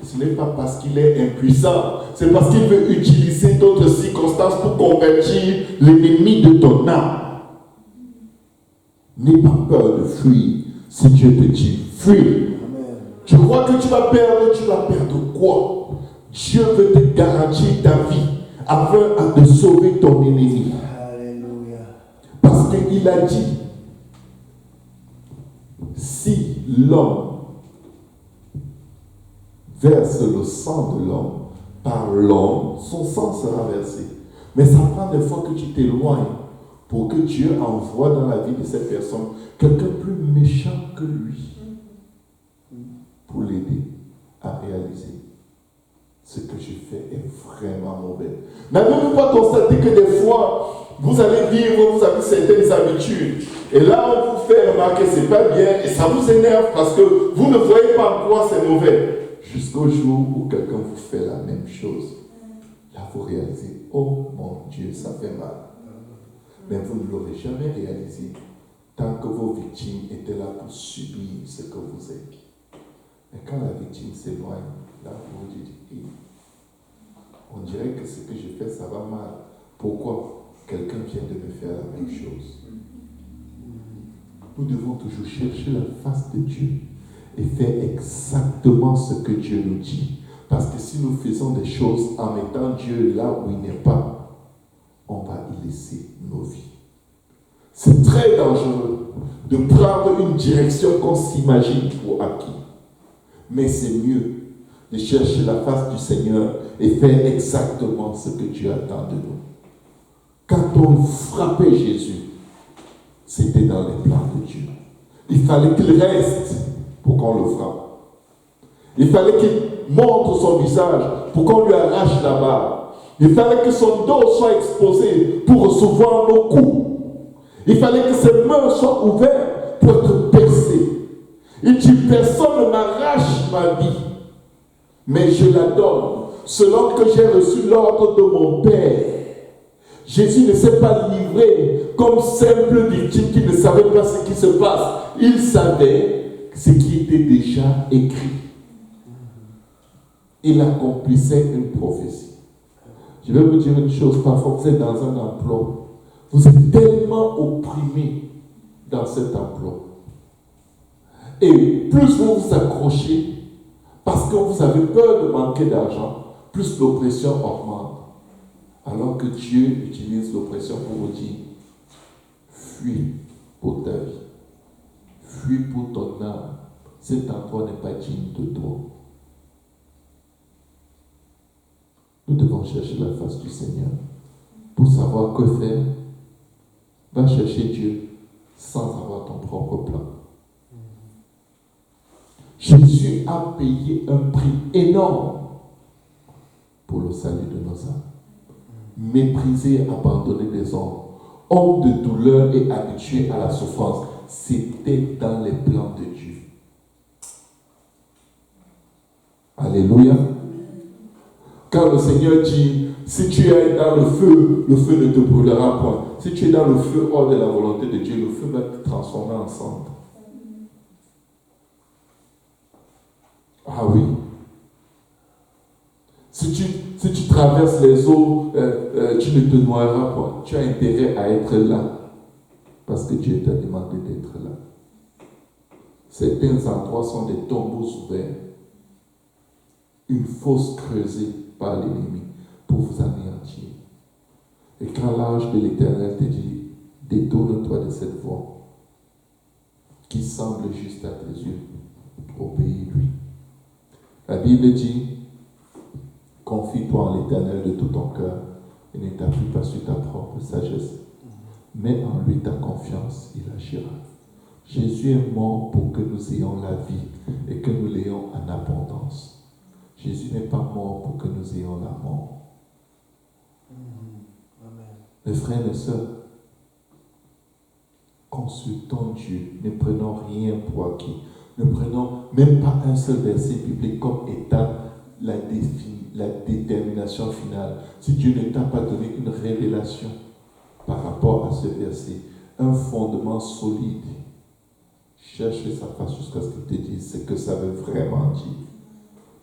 Ce n'est pas parce qu'il est impuissant, c'est parce qu'il veut utiliser d'autres circonstances pour convertir l'ennemi de ton âme. N'aie pas peur de fuir si Dieu te dit fuis. Tu crois que tu vas perdre quoi? Dieu veut te garantir ta vie afin de sauver ton ennemi. Alléluia. Parce qu'il a dit, si l'homme verse le sang de l'homme, par l'homme, son sang sera versé. Mais ça prend des fois que tu t'éloignes pour que Dieu envoie dans la vie de cette personne quelqu'un plus méchant que lui pour l'aider à réaliser ce que je fais est vraiment mauvais. N'avez-vous pas constaté que des fois, vous allez vivre, vous avez certaines habitudes, et là on vous fait remarquer que c'est pas bien, et ça vous énerve parce que vous ne voyez pas en quoi c'est mauvais. Jusqu'au jour où quelqu'un vous fait la même chose. Là, vous réalisez, oh mon Dieu, ça fait mal. Mais vous ne l'aurez jamais réalisé tant que vos victimes étaient là pour subir ce que vous êtes. Mais quand la victime s'éloigne, là, vous vous dites, on dirait que ce que je fais, ça va mal. Pourquoi? Quelqu'un vient de me faire la même chose. Nous devons toujours chercher la face de Dieu et faire exactement ce que Dieu nous dit. Parce que si nous faisons des choses en mettant Dieu là où il n'est pas, on va y laisser nos vies. C'est très dangereux de prendre une direction qu'on s'imagine pour acquis. Mais c'est mieux de chercher la face du Seigneur et faire exactement ce que Dieu attend de nous. Quand on frappait Jésus, c'était dans les plans de Dieu. Il fallait qu'il reste pour qu'on le frappe. Il fallait qu'il montre son visage pour qu'on lui arrache la barbe. Il fallait que son dos soit exposé pour recevoir nos coups. Il fallait que ses mains soient ouvertes pour être percées. Il dit, personne ne m'arrache ma vie, mais je la donne selon que j'ai reçu l'ordre de mon Père. Jésus ne s'est pas livré comme simple victime qui ne savait pas ce qui se passe. Il savait ce qui était déjà écrit. Il accomplissait une prophétie. Je vais vous dire une chose, parfois vous êtes dans un emploi, vous êtes tellement opprimé dans cet emploi. Et plus vous vous accrochez, parce que vous avez peur de manquer d'argent, plus l'oppression augmente. Alors que Dieu utilise l'oppression pour vous dire, fuis pour ta vie, fuis pour ton âme. Cet emploi n'est pas digne de toi. Nous devons chercher la face du Seigneur pour savoir que faire. Va chercher Dieu sans avoir ton propre plan. Jésus a payé un prix énorme pour le salut de nos âmes. Méprisé, abandonné des hommes, homme de douleur et habitué à la souffrance, c'était dans les plans de Dieu. Alléluia. Quand le Seigneur dit, si tu es dans le feu ne te brûlera point. Si tu es dans le feu hors de la volonté de Dieu, le feu va te transformer en cendre. Ah oui. Si tu traverses les eaux, tu ne te noieras pas. Tu as intérêt à être là. Parce que Dieu t'a demandé d'être là. Certains endroits sont des tombeaux ouverts. Une fosse creusée par l'ennemi pour vous anéantir. Et quand l'ange de l'Éternel te dit, détourne-toi de cette voie qui semble juste à tes yeux, obéis-lui. La Bible dit, confie-toi en l'Éternel de tout ton cœur et ne t'appuie pas sur ta propre sagesse. Mets en lui ta confiance, il agira. Jésus est mort pour que nous ayons la vie et que nous l'ayons en abondance. Jésus n'est pas mort pour que nous ayons la mort. Mes frères et sœurs, consultons Dieu, ne prenons rien pour acquis. Ne prenons même pas un seul verset biblique comme étant la détermination finale. Si Dieu ne t'a pas donné une révélation par rapport à ce verset, un fondement solide, cherche sa face jusqu'à ce qu'il te dise ce que ça veut vraiment dire.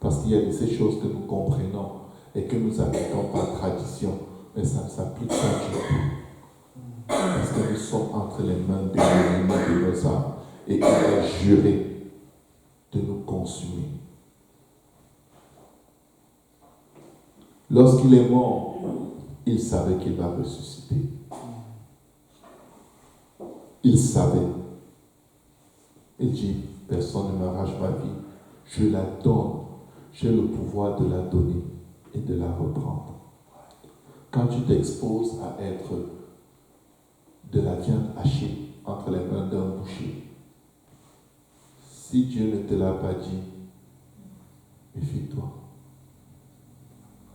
Parce qu'il y a de ces choses que nous comprenons et que nous appliquons par tradition, mais ça ne s'applique pas du tout. Parce que nous sommes entre les mains de l'ennemi de nos âmes et il a juré de nous consumer. Lorsqu'il est mort, il savait qu'il va ressusciter. Il savait. Il dit, personne ne m'arrache ma vie. Je la donne. J'ai le pouvoir de la donner et de la reprendre. Quand tu t'exposes à être de la viande hachée entre les mains d'un boucher, si Dieu ne te l'a pas dit, méfie-toi.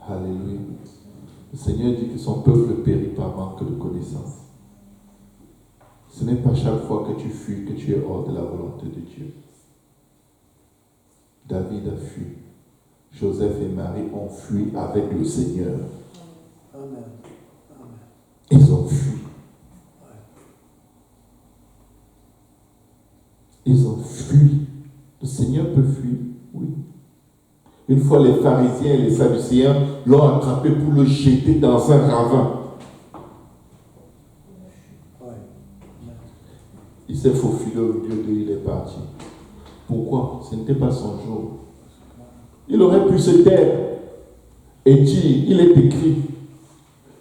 Alléluia. Le Seigneur dit que son peuple périt par manque de connaissance. Ce n'est pas chaque fois que tu fuis que tu es hors de la volonté de Dieu. David a fui. Joseph et Marie ont fui avec le Seigneur. Amen. Ils ont fui. Ils ont fui. Le Seigneur peut fuir, oui. Une fois, les pharisiens et les sadducéens l'ont attrapé pour le jeter dans un ravin. Il s'est faufilé au milieu d'eux, il est parti. Pourquoi? Ce n'était pas son jour. Il aurait pu se taire et dire, il est écrit,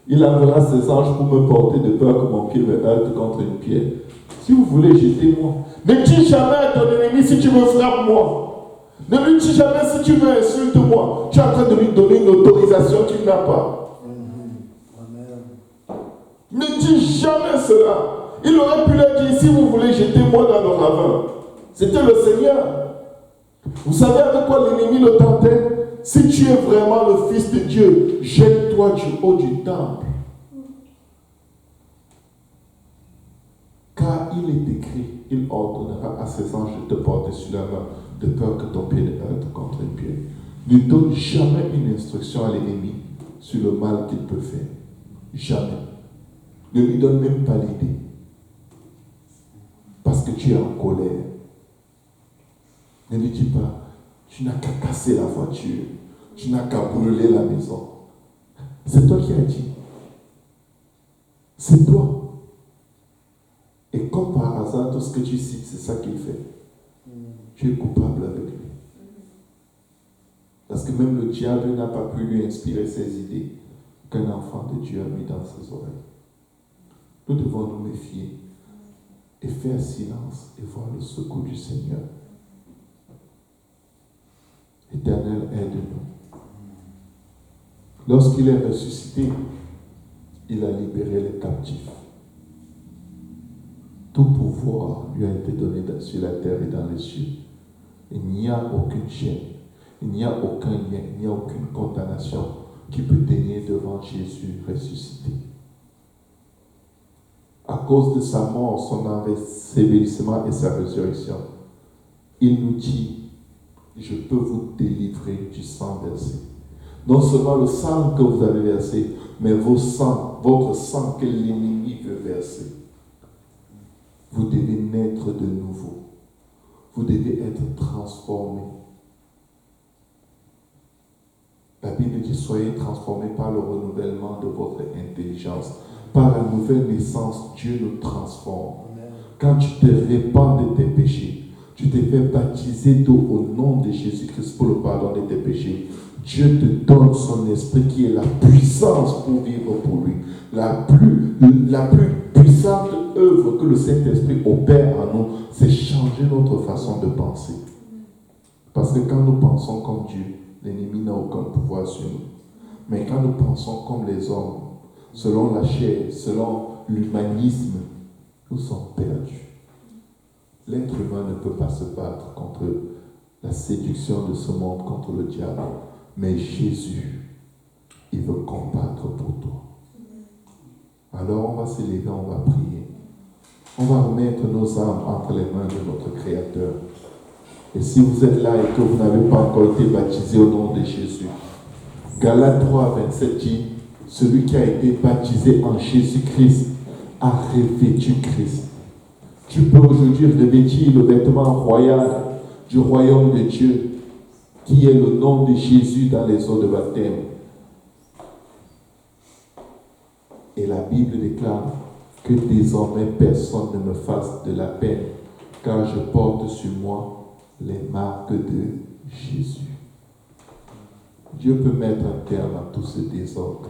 il enverra ses anges pour me porter de peur que mon pied me heurte contre une pierre. Si vous voulez, jetez-moi. Ne dis jamais à ton ennemi si tu me frappes moi. Ne lui dis jamais si tu me insultes moi. Tu es en train de lui donner une autorisation qu'il n'a pas. Ne dis jamais cela. Il aurait pu leur dire, si vous voulez, jetez-moi dans le ravin. C'était le Seigneur. Vous savez avec quoi l'ennemi le tentait? Si tu es vraiment le Fils de Dieu, jette-toi du haut du temple. Car il est écrit, il ordonnera à ses anges de te porter sur la main, de peur que ton pied ne heurte contre une pierre. Ne donne jamais une instruction à l'ennemi sur le mal qu'il peut faire. Jamais. Ne lui donne même pas l'idée. Parce que tu es en colère. Ne lui dis pas, tu n'as qu'à casser la voiture, tu n'as qu'à brûler la maison. C'est toi qui as dit. C'est toi. Et comme par hasard, tout ce que tu cites, c'est ça qu'il fait. Tu es coupable avec lui. Parce que même le diable n'a pas pu lui inspirer ces idées qu'un enfant de Dieu a mis dans ses oreilles. Nous devons nous méfier et faire silence et voir le secours du Seigneur. Éternel, aide-nous. Lorsqu'il est ressuscité, il a libéré les captifs. Tout pouvoir lui a été donné sur la terre et dans les cieux. Il n'y a aucune chaîne, il n'y a aucun lien, il n'y a aucune condamnation qui peut tenir devant Jésus ressuscité. À cause de sa mort, son ensevelissement et sa résurrection, il nous dit, je peux vous délivrer du sang versé. Non seulement le sang que vous avez versé, mais votre sang que l'ennemi veut verser. Vous devez naître de nouveau. Vous devez être transformé. La Bible dit, soyez transformés par le renouvellement de votre intelligence. Par la nouvelle naissance, Dieu nous transforme. Quand tu te répands de tes péchés, tu t'es fait baptiser d'eau au nom de Jésus-Christ pour le pardon de tes péchés. Dieu te donne son esprit qui est la puissance pour vivre pour lui. La plus puissante œuvre que le Saint-Esprit opère en nous, c'est changer notre façon de penser. Parce que quand nous pensons comme Dieu, l'ennemi n'a aucun pouvoir sur nous. Mais quand nous pensons comme les hommes, selon la chair, selon l'humanisme, nous sommes perdus. L'être humain ne peut pas se battre contre la séduction de ce monde, contre le diable. Mais Jésus, il veut combattre pour toi. Alors on va se lever, on va prier. On va remettre nos âmes entre les mains de notre Créateur. Et si vous êtes là et que vous n'avez pas encore été baptisé au nom de Jésus, Galates 3, 27 dit, celui qui a été baptisé en Jésus-Christ a revêtu Christ. Tu peux aujourd'hui revêtir le vêtement royal du royaume de Dieu, qui est le nom de Jésus dans les eaux de baptême. Et la Bible déclare que désormais personne ne me fasse de la peine, car je porte sur moi les marques de Jésus. Dieu peut mettre un terme à tout ce désordre,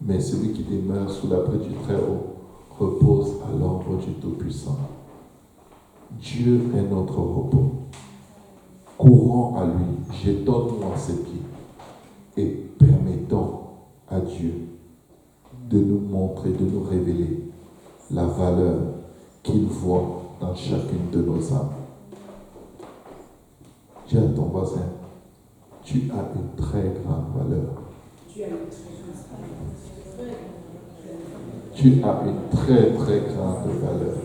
mais celui qui demeure sous l'abri du Très-Haut repose à l'ombre du Tout-Puissant. Dieu est notre repos. Courons à lui, jetons-nous à ses pieds et permettons à Dieu de nous montrer, de nous révéler la valeur qu'il voit dans chacune de nos âmes. Dis à ton voisin, tu as une très grande valeur. Tu as une très très grande valeur.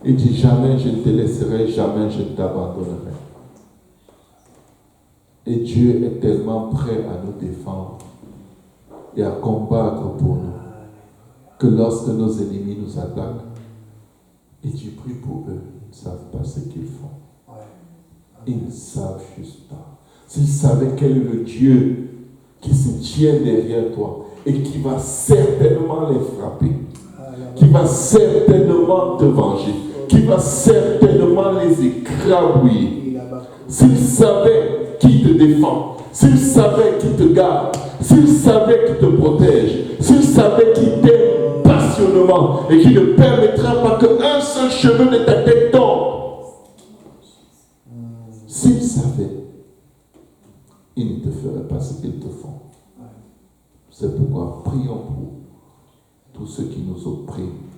Et dis jamais je ne te laisserai, jamais je ne t'abandonnerai. Et Dieu est tellement prêt à nous défendre et à combattre pour nous que lorsque nos ennemis nous attaquent, et tu pries pour eux, ils ne savent pas ce qu'ils font. Ils ne savent juste pas. S'ils savaient quel est le Dieu qui se tient derrière toi et qui va certainement les frapper, qui va certainement te venger, qui va certainement les écrabouiller. S'ils savaient qui te défend, s'ils savaient qui te garde, s'ils savaient qui te protège, s'ils savaient qui t'aime passionnément et qui ne permettra pas qu'un seul cheveu de ta tête tombe, s'ils savaient, ils ne te feraient pas ce qu'ils te font. C'est pourquoi prions pour tous ceux qui nous oppriment,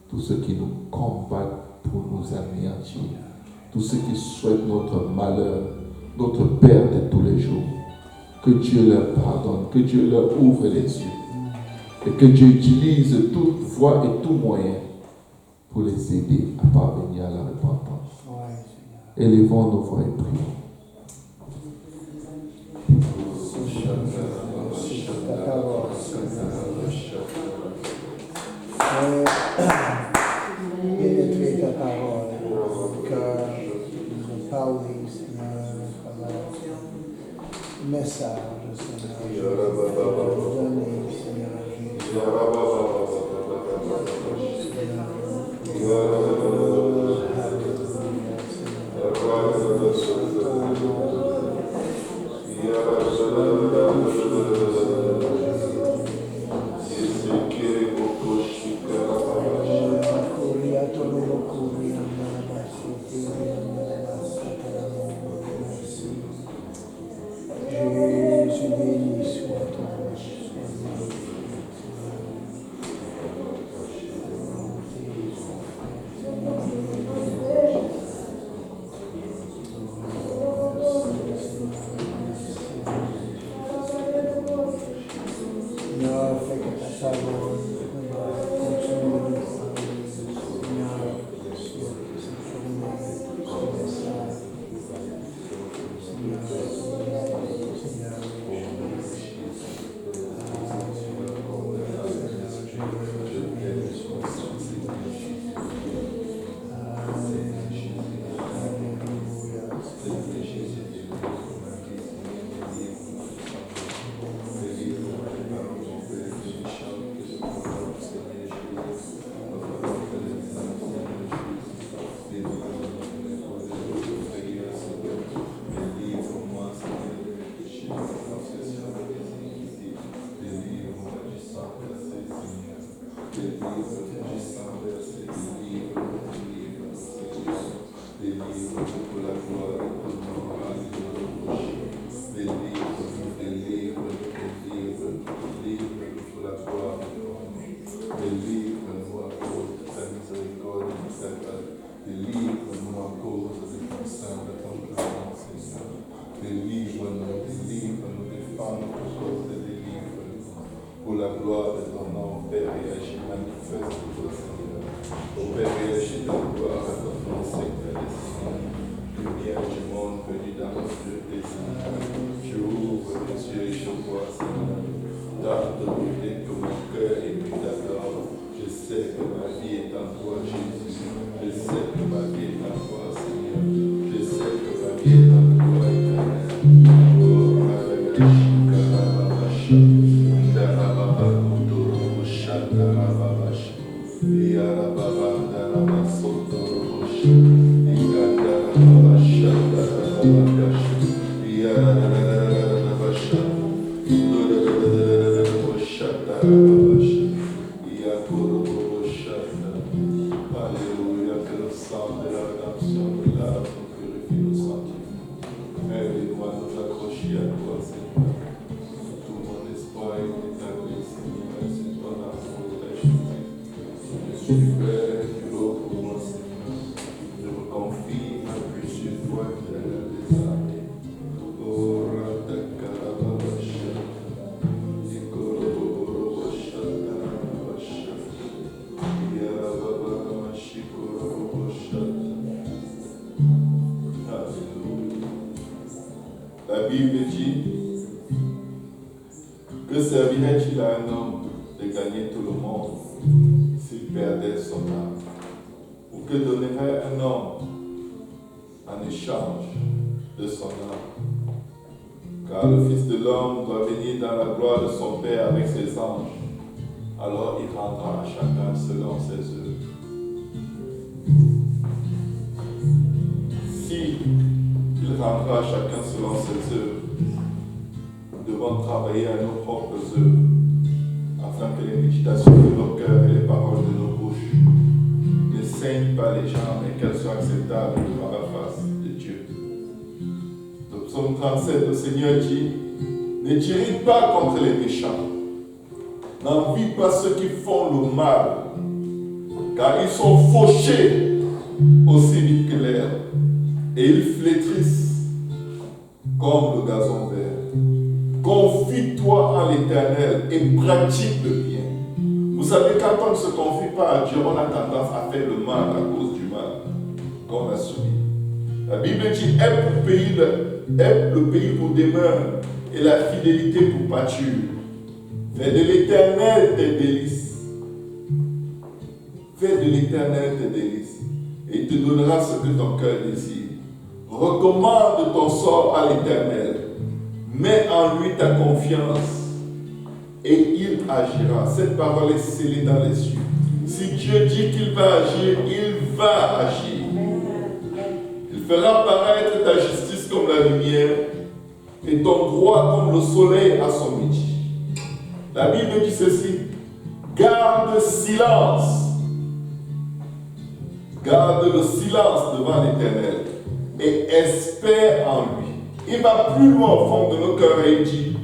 tous ceux qui nous combattent pour nous anéantir, tous ceux qui souhaitent notre malheur, notre perte de tous les jours. Que Dieu leur pardonne, que Dieu leur ouvre les yeux et que Dieu utilise toute voie et tout moyen pour les aider à parvenir à la repentance. Élevons nos voix et prions. Pénétrer ta parole au cœur, nous parler, Seigneur, le message, Seigneur, donner, Seigneur lumière du monde venue dans nos yeux, Seigneur. Tu ouvres les yeux et je vois, Seigneur, ta autorité que mon cœur est mis d'accord. Je sais que ma vie est en toi, Jésus. Je sais que ma vie est en toi, Seigneur. Je sais que ma vie est en toi, éternel. Oh, Alléluia, que le sang de la rédemption nous lave, nous purifie, nous sanctifie. Aide-moi à nous accrocher à toi, Seigneur. Tout mon espoir est établi, Seigneur, c'est ton amour et ta justice. Je suis Père, tu l'eau pour moi, Seigneur. Je me confie à plusieurs fois éternel des armées. Oh, Ratakarabasha, Ikorobobosha, Tarabasha, Yarababamashikoroboshata. Alléluia. La Bible dit que servirait-il à un homme de gagner tout le monde s'il perdait son âme? Ou que donnerait un homme en échange de son âme? Car le Fils de l'homme doit venir dans la gloire de son Père avec ses anges. Alors il rendra à chacun selon ses œuvres. Si il rendra à chacun selon ses œuvres, nous devons travailler à nos propres œuvres, afin que les méditations de nos cœurs et les paroles de nos bouches ne saignent pas les gens, mais qu'elles soient acceptables devant la face de Dieu. Le psaume 37, le Seigneur dit: ne t'irrite pas contre les méchants, n'envie pas ceux qui font le mal, car ils sont fauchés aussi vite que l'herbe, et ils flétrissent comme le gazon vert. Confie-toi en l'Éternel et pratique le bien. Vous savez, quand on ne se confie pas à Dieu, on a tendance à faire le mal à cause du mal qu'on a subi. La Bible dit: aie le pays pour demeure et la fidélité pour pâture. Fais de l'Éternel tes délices. Fais de l'Éternel tes délices. Et il te donnera ce que ton cœur désire. Recommande ton sort à l'Éternel. Mets en lui ta confiance et il agira. Cette parole est scellée dans les cieux. Si Dieu dit qu'il va agir, il va agir. Il fera paraître ta justice comme la lumière et ton droit comme le soleil à son midi. La Bible dit ceci: garde silence. Garde le silence devant l'Éternel et espère en lui. Il va plus loin au fond de nos cœurs et il dit: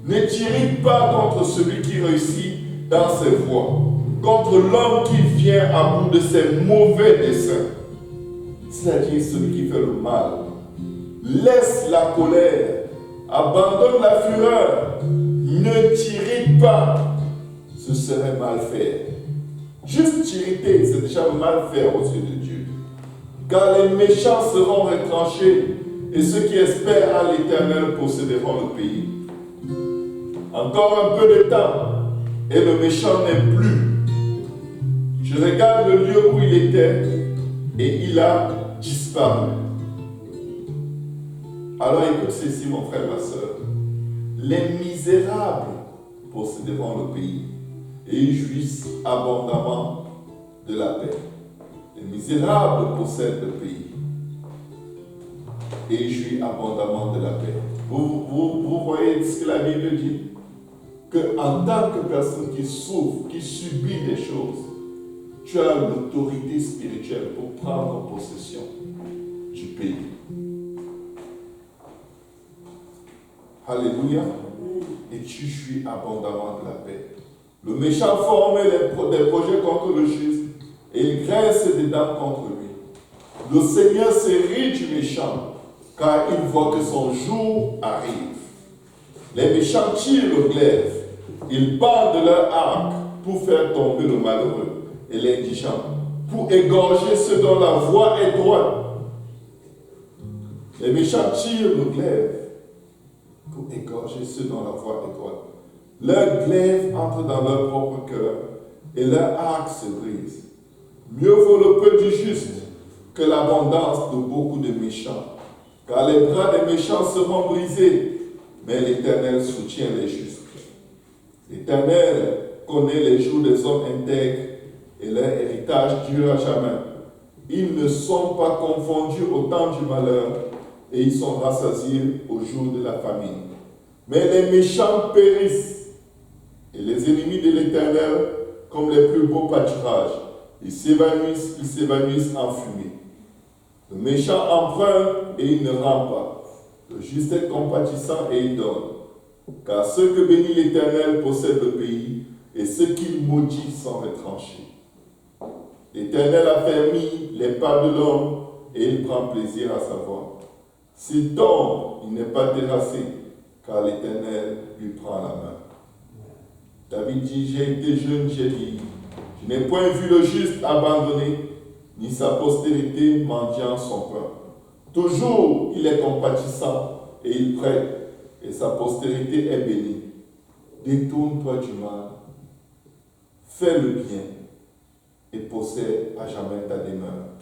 ne t'irrite pas contre celui qui réussit dans ses voies, contre l'homme qui vient à bout de ses mauvais desseins, c'est-à-dire celui qui fait le mal. Laisse la colère, abandonne la fureur, ne t'irrite pas, ce serait mal faire. Juste t'irriter, c'est déjà mal faire aux yeux de Dieu. Car les méchants seront retranchés et ceux qui espèrent à l'Éternel posséderont le pays. Encore un peu de temps et le méchant n'est plus. Je regarde le lieu où il était et il a disparu. Alors écoute ceci, mon frère, ma soeur. Les misérables posséderont le pays et ils jouissent abondamment de la paix. Les misérables possèdent le pays et ils jouissent abondamment de la paix. Vous voyez ce que la Bible dit? Qu'en tant que personne qui souffre, qui subit des choses, tu as l'autorité spirituelle pour prendre possession du pays. Alléluia. Et tu jouis abondamment de la paix. Le méchant forme des projets contre le juste et il grince des dents contre lui. Le Seigneur se rit du méchant car il voit que son jour arrive. Les méchants tirent le glaive, ils bandent leur arc pour faire tomber le malheureux et l'indigent, pour égorger ceux dont la voie est droite. Les méchants tirent le glaive pour égorger ceux dont la voie est droite. Leur glaive entre dans leur propre cœur et leur arc se brise. Mieux vaut le peu du juste que l'abondance de beaucoup de méchants. Car les bras des méchants seront brisés, mais l'Éternel soutient les justes. L'Éternel connaît les jours des hommes intègres et leur héritage dure à jamais. Ils ne sont pas confondus au temps du malheur et ils sont rassasiés au jour de la famine. Mais les méchants périssent et les ennemis de l'Éternel comme les plus beaux pâturages. Ils s'évanouissent en fumée. Le méchant emprunte et il ne rend pas. Le juste est compatissant et il donne. Car ceux que bénit l'Éternel possèdent le pays, et ceux qu'il maudit sont retranchés. L'Éternel a fermi les pas de l'homme, et il prend plaisir à sa voix. S'il tombe, il n'est pas terrassé, car l'Éternel lui prend la main. David dit, j'ai été jeune, j'ai dit, je n'ai point vu le juste abandonné, ni sa postérité mendiant son pain. Toujours il est compatissant et il prête, et sa postérité est bénie. Détourne-toi du mal, fais le bien, et possède à jamais ta demeure.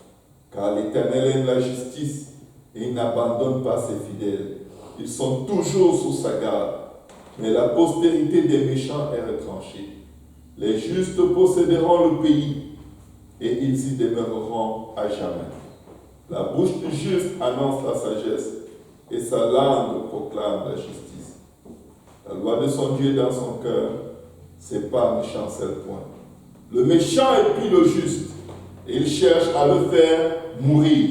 Car l'Éternel aime la justice, et il n'abandonne pas ses fidèles. Ils sont toujours sous sa garde, mais la postérité des méchants est retranchée. Les justes posséderont le pays, et ils y demeureront à jamais. La bouche du juste annonce la sagesse, et sa langue proclame la justice. La loi de son Dieu est dans son cœur, ses pas ne chancellent point. Le méchant épie le juste, et il cherche à le faire mourir.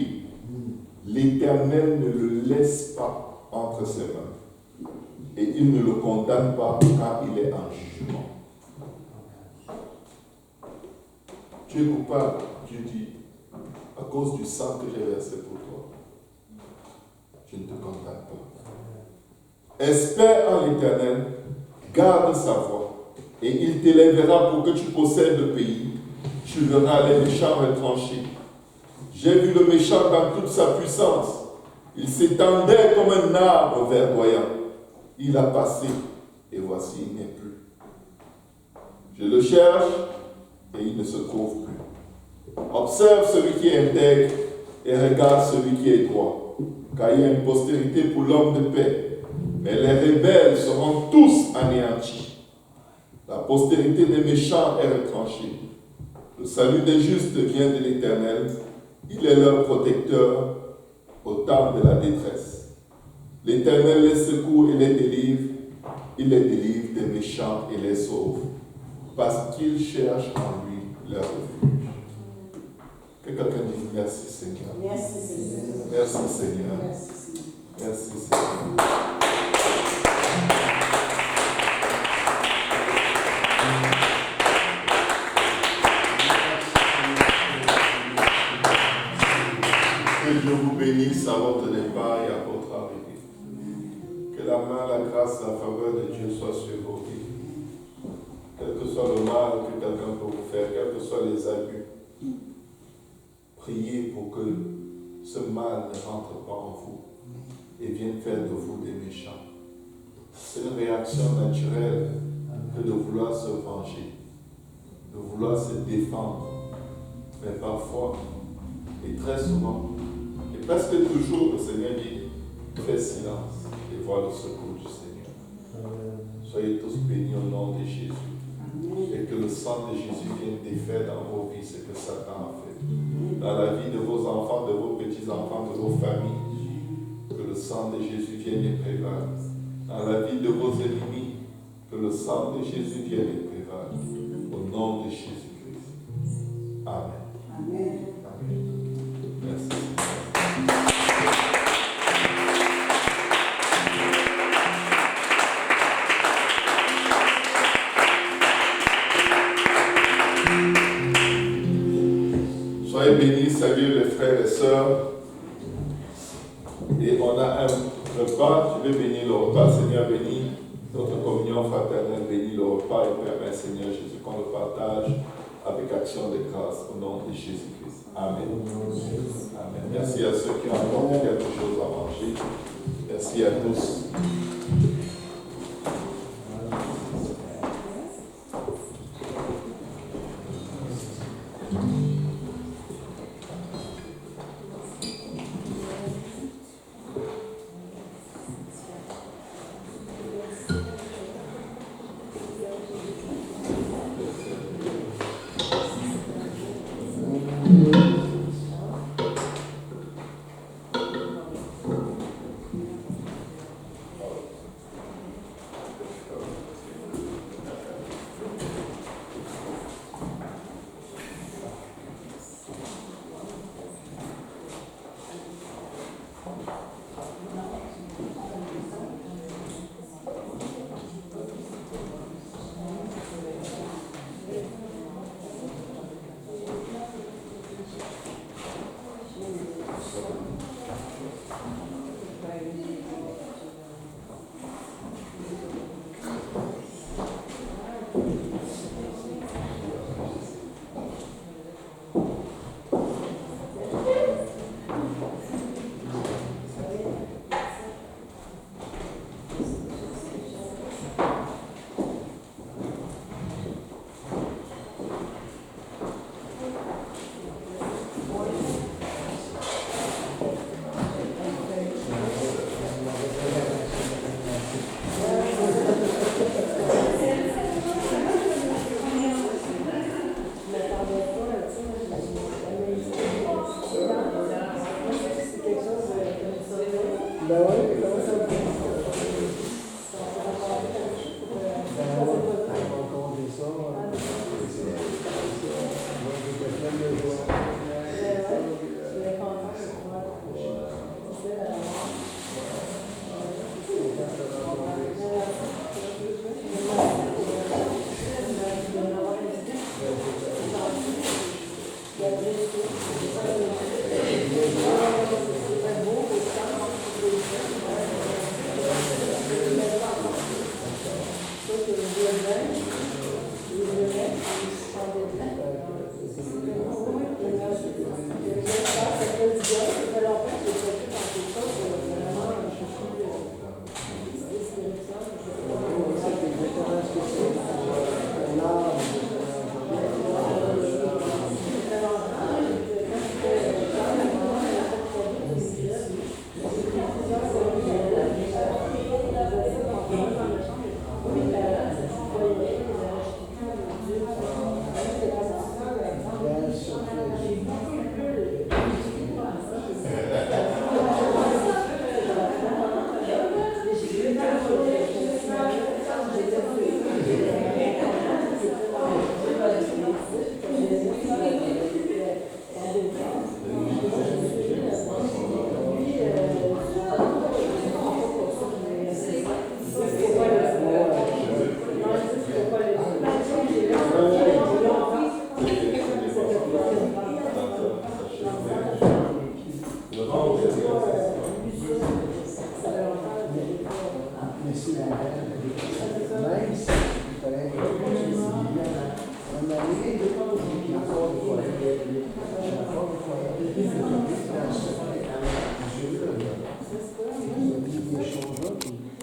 L'Éternel ne le laisse pas entre ses mains, et il ne le condamne pas car il est en jugement. Tu es coupable, Dieu dit, à cause du sang que j'ai versé pour toi. Je ne te condamne pas. Espère en l'Éternel, garde sa voie, et il t'élèvera pour que tu possèdes le pays. Tu verras les méchants retranchés. J'ai vu le méchant dans toute sa puissance. Il s'étendait comme un arbre verdoyant. Il a passé, et voici, il n'est plus. Je le cherche, et il ne se trouve plus. Observe celui qui est intègre, et regarde celui qui est droit. Car il y a une postérité pour l'homme de paix. Mais les rebelles seront tous anéantis. La postérité des méchants est retranchée. Le salut des justes vient de l'Éternel. Il est leur protecteur au temps de la détresse. L'Éternel les secourt et les délivre. Il les délivre des méchants et les sauve, parce qu'ils cherchent en lui leur refuge. Que quelqu'un dise merci Seigneur. Merci Seigneur. Merci Seigneur. Merci Seigneur. Merci Seigneur. Que Dieu vous bénisse à votre départ et à votre arrivée. Que la main, la grâce, la faveur de Dieu soit sur vos vies. Quel que soit le mal que quelqu'un peut vous faire, quels que soient les abus, priez pour que ce mal ne rentre pas en vous et vienne faire de vous des méchants. C'est une réaction naturelle que de vouloir se venger, de vouloir se défendre. Mais parfois, et très souvent, et presque toujours, le Seigneur dit, fais silence et vois le secours du Seigneur. Soyez tous bénis au nom de Jésus. Et que le sang de Jésus vienne défaire dans vos vies ce que Satan a fait. Dans la vie de vos enfants, de vos petits-enfants, de vos familles. Que le sang de Jésus vienne les prévaloir. Dans la vie de vos ennemis, que le sang de Jésus vienne les prévaloir. Au nom de Jésus-Christ. Amen. Amen. Amen. Merci. Soyez bénis, salut les frères et sœurs. Et on a un repas, je vais bénir le repas. Seigneur, bénis notre communion fraternelle, bénis le repas et permets, Seigneur Jésus, qu'on le partage avec action de grâce au nom de Jésus-Christ. Amen. Amen. Amen. Merci à ceux qui ont apporté quelque chose à manger. Merci à tous.